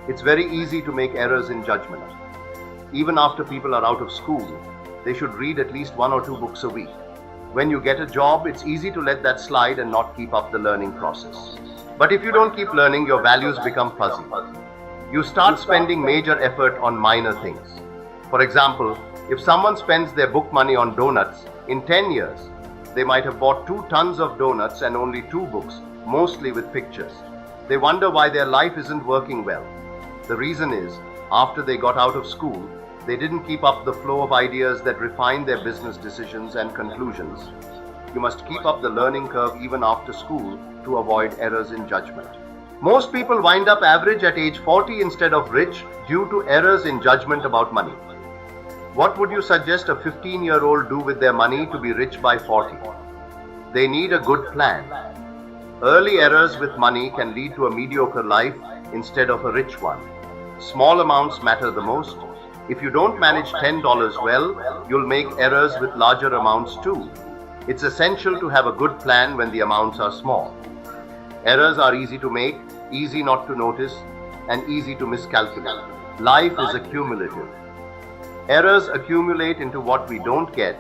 It's very easy to make errors in judgment. Even after people are out of school, they should read at least 1 or 2 books a week. When you get a job, it's easy to let that slide and not keep up the learning process. But if you don't keep learning, your values become fuzzy. You start spending major effort on minor things. For example, if someone spends their book money on donuts, in 10 years, they might have bought 2 tons of donuts and only 2 books, mostly with pictures. They wonder why their life isn't working well. The reason is, after they got out of school, they didn't keep up the flow of ideas that refine their business decisions and conclusions. You must keep up the learning curve even after school to avoid errors in judgment. Most people wind up average at age 40 instead of rich due to errors in judgment about money. What would you suggest a 15-year-old do with their money to be rich by 40? They need a good plan. Early errors with money can lead to a mediocre life instead of a rich one. Small amounts matter the most. If you don't manage $10 well, you'll make errors with larger amounts too. It's essential to have a good plan when the amounts are small. Errors are easy to make, easy not to notice, and easy to miscalculate. Life is accumulative. Errors accumulate into what we don't get,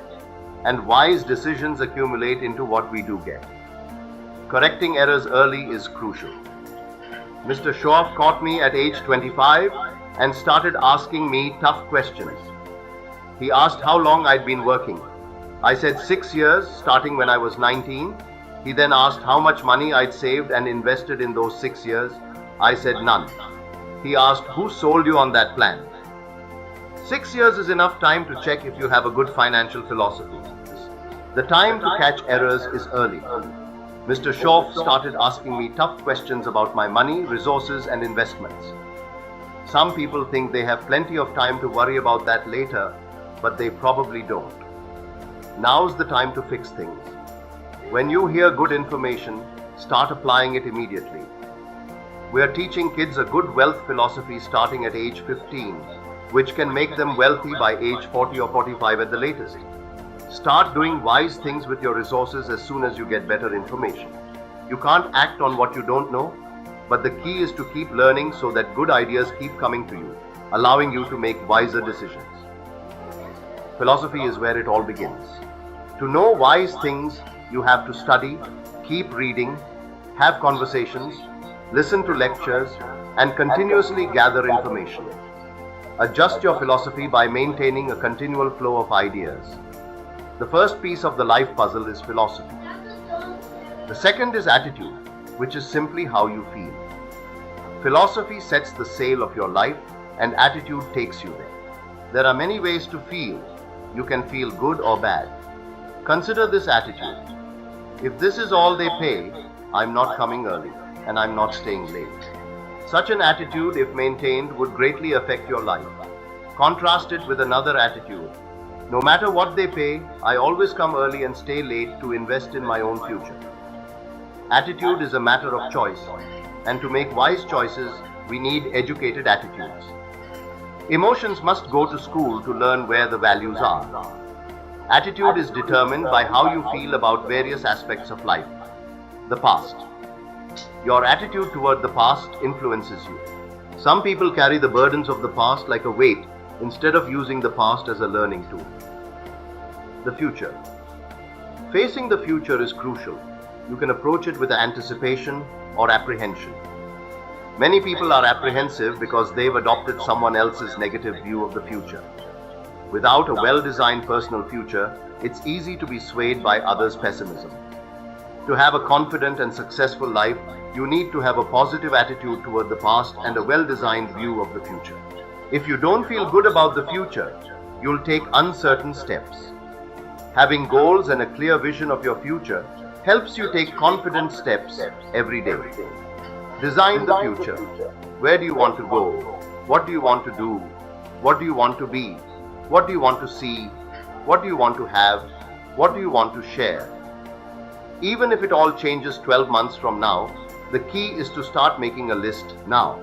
and wise decisions accumulate into what we do get. Correcting errors early is crucial. Mr. Shroff caught me at age 25 and started asking me tough questions. He asked how long I'd been working. I said 6 years, starting when I was 19. He then asked how much money I'd saved and invested in those 6 years. I said none. He asked, who sold you on that plan? 6 years is enough time to check if you have a good financial philosophy. The time to catch errors is early. Mr. Shroff started asking me tough questions about my money, resources, and investments. Some people think they have plenty of time to worry about that later, but they probably don't. Now's the time to fix things. When you hear good information, start applying it immediately. We are teaching kids a good wealth philosophy starting at age 15, which can make them wealthy by age 40 or 45 at the latest. Start doing wise things with your resources as soon as you get better information. You can't act on what you don't know, but the key is to keep learning so that good ideas keep coming to you, allowing you to make wiser decisions. Philosophy is where it all begins. To know wise things, you have to study, keep reading, have conversations, listen to lectures, and continuously gather information. Adjust your philosophy by maintaining a continual flow of ideas. The first piece of the life puzzle is philosophy. The second is attitude, which is simply how you feel. Philosophy sets the sail of your life, and attitude takes you there. There are many ways to feel. You can feel good or bad. Consider this attitude. If this is all they pay, I'm not coming early, and I'm not staying late. Such an attitude, if maintained, would greatly affect your life. Contrast it with another attitude. No matter what they pay, I always come early and stay late to invest in my own future. Attitude is a matter of choice, and to make wise choices, we need educated attitudes. Emotions must go to school to learn where the values are. Attitude is determined by how you feel about various aspects of life. The past. Your attitude toward the past influences you. Some people carry the burdens of the past like a weight instead of using the past as a learning tool. The future. Facing the future is crucial. You can approach it with anticipation or apprehension. Many people are apprehensive because they've adopted someone else's negative view of the future. Without a well-designed personal future, it's easy to be swayed by others' pessimism. To have a confident and successful life, you need to have a positive attitude toward the past and a well-designed view of the future. If you don't feel good about the future, you'll take uncertain steps. Having goals and a clear vision of your future helps you take confident steps every day. Design the future. Where do you want to go? What do you want to do? What do you want to be? What do you want to see? What do you want to have? What do you want to share? Even if it all changes 12 months from now, the key is to start making a list now.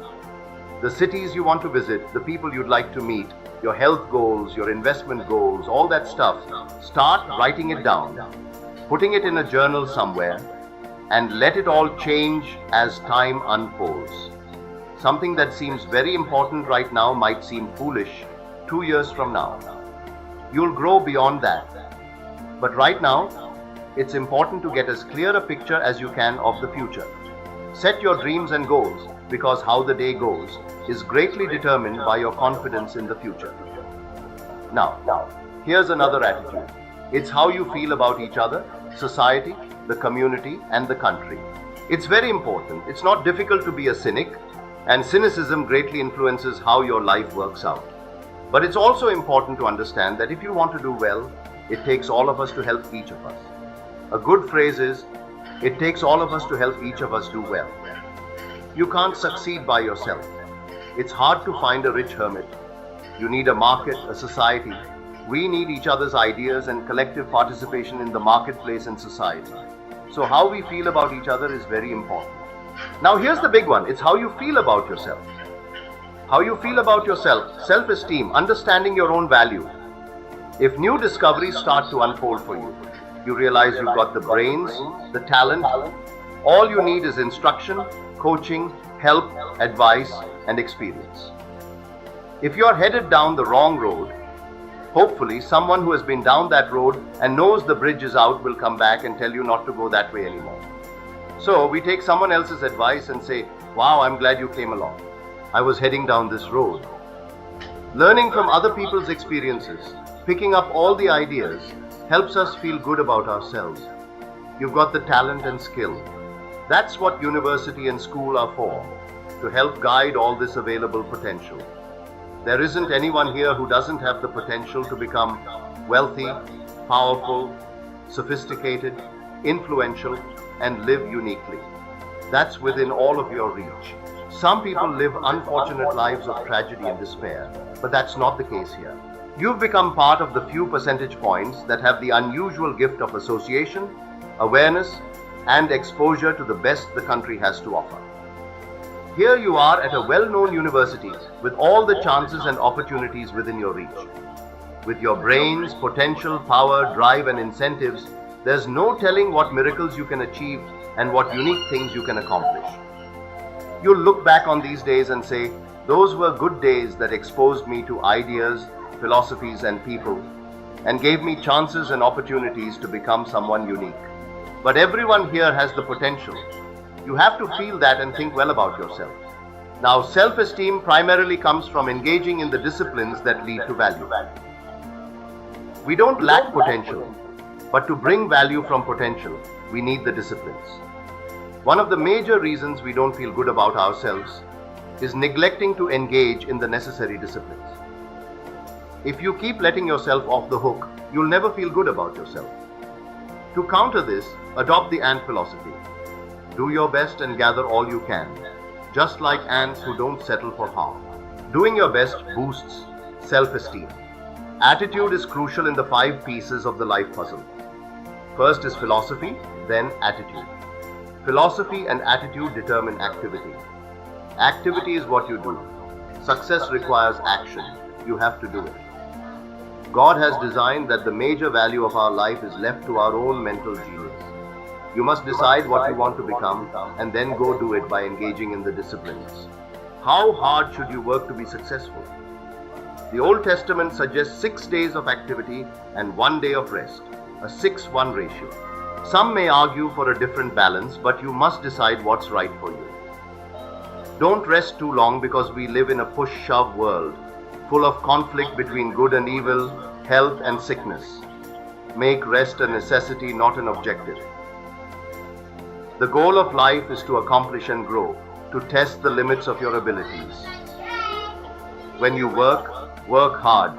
The cities you want to visit, the people you'd like to meet, your health goals, your investment goals, all that stuff, start writing it down, putting it in a journal somewhere, and let it all change as time unfolds. Something that seems very important right now might seem foolish 2 years from now. You'll grow beyond that. But right now, it's important to get as clear a picture as you can of the future. Set your dreams and goals, because how the day goes is greatly determined by your confidence in the future. Now, here's another attitude. It's how you feel about each other, society, the community, and the country. It's very important. It's not difficult to be a cynic, and cynicism greatly influences how your life works out. But it's also important to understand that if you want to do well, it takes all of us to help each of us. A good phrase is, it takes all of us to help each of us do well. You can't succeed by yourself. It's hard to find a rich hermit. You need a market, a society. We need each other's ideas and collective participation in the marketplace and society. So how we feel about each other is very important. Now here's the big one. It's how you feel about yourself. How you feel about yourself, self-esteem, understanding your own value. If new discoveries start to unfold for you, you realize you've got the brains, the talent. All you need is instruction, coaching, help, advice, and experience. If you're headed down the wrong road, hopefully someone who has been down that road and knows the bridge is out will come back and tell you not to go that way anymore. So we take someone else's advice and say, wow, I'm glad you came along. I was heading down this road. Learning from other people's experiences, picking up all the ideas, helps us feel good about ourselves. You've got the talent and skill. That's what university and school are for, to help guide all this available potential. There isn't anyone here who doesn't have the potential to become wealthy, powerful, sophisticated, influential, and live uniquely. That's within all of your reach. Some people live unfortunate lives of tragedy and despair, but that's not the case here. You've become part of the few percentage points that have the unusual gift of association, awareness, and exposure to the best the country has to offer. Here you are at a well-known university with all the chances and opportunities within your reach. With your brains, potential, power, drive, and incentives, there's no telling what miracles you can achieve and what unique things you can accomplish. You'll look back on these days and say, those were good days that exposed me to ideas, philosophies, and people, and gave me chances and opportunities to become someone unique. But everyone here has the potential. You have to feel that and think well about yourself. Now, self-esteem primarily comes from engaging in the disciplines that lead to value. We don't lack potential, but to bring value from potential, we need the disciplines. One of the major reasons we don't feel good about ourselves is neglecting to engage in the necessary disciplines. If you keep letting yourself off the hook, you'll never feel good about yourself. To counter this, adopt the ant philosophy. Do your best and gather all you can, just like ants who don't settle for half. Doing your best boosts self-esteem. Attitude is crucial in the 5 pieces of the life puzzle. First is philosophy, then attitude. Philosophy and attitude determine activity. Activity is what you do. Success requires action. You have to do it. God has designed that the major value of our life is left to our own mental genius. You must decide what you want to become and then go do it by engaging in the disciplines. How hard should you work to be successful? The Old Testament suggests 6 days of activity and 1 day of rest, a 6-1 ratio. Some may argue for a different balance, but you must decide what's right for you. Don't rest too long because we live in a push-shove world, full of conflict between good and evil, health and sickness. Make rest a necessity, not an objective. The goal of life is to accomplish and grow, to test the limits of your abilities. When you work, work hard.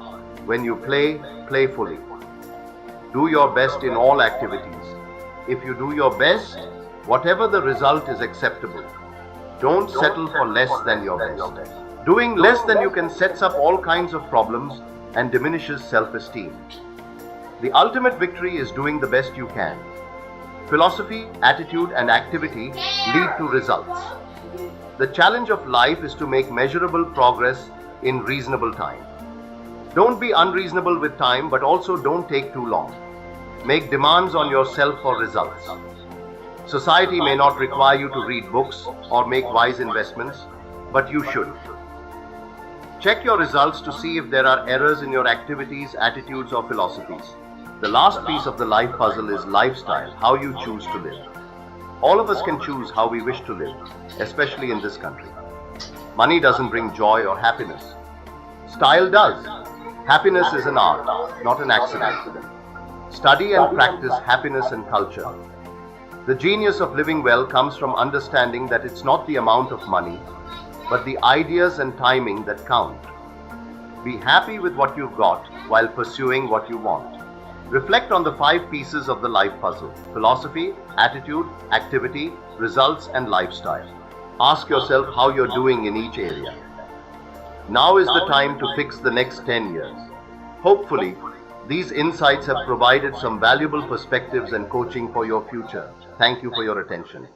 When you play, play fully. Do your best in all activities. If you do your best, whatever the result is acceptable. Don't settle for less than your best. Doing less than you can sets up all kinds of problems and diminishes self-esteem. The ultimate victory is doing the best you can. Philosophy, attitude, and activity lead to results. The challenge of life is to make measurable progress in reasonable time. Don't be unreasonable with time, but also don't take too long. Make demands on yourself for results. Society may not require you to read books or make wise investments, but you should. Check your results to see if there are errors in your activities, attitudes, or philosophies. The last piece of the life puzzle is lifestyle, how you choose to live. All of us can choose how we wish to live, especially in this country. Money doesn't bring joy or happiness. Style does. Happiness is an art, not an accident. Study and practice happiness and culture. The genius of living well comes from understanding that it's not the amount of money, but the ideas and timing that count. Be happy with what you've got while pursuing what you want. Reflect on the 5 pieces of the life puzzle: philosophy, attitude, activity, results, and lifestyle. Ask yourself how you're doing in each area. Now is the time to fix the next 10 years. Hopefully, these insights have provided some valuable perspectives and coaching for your future. Thank you for your attention.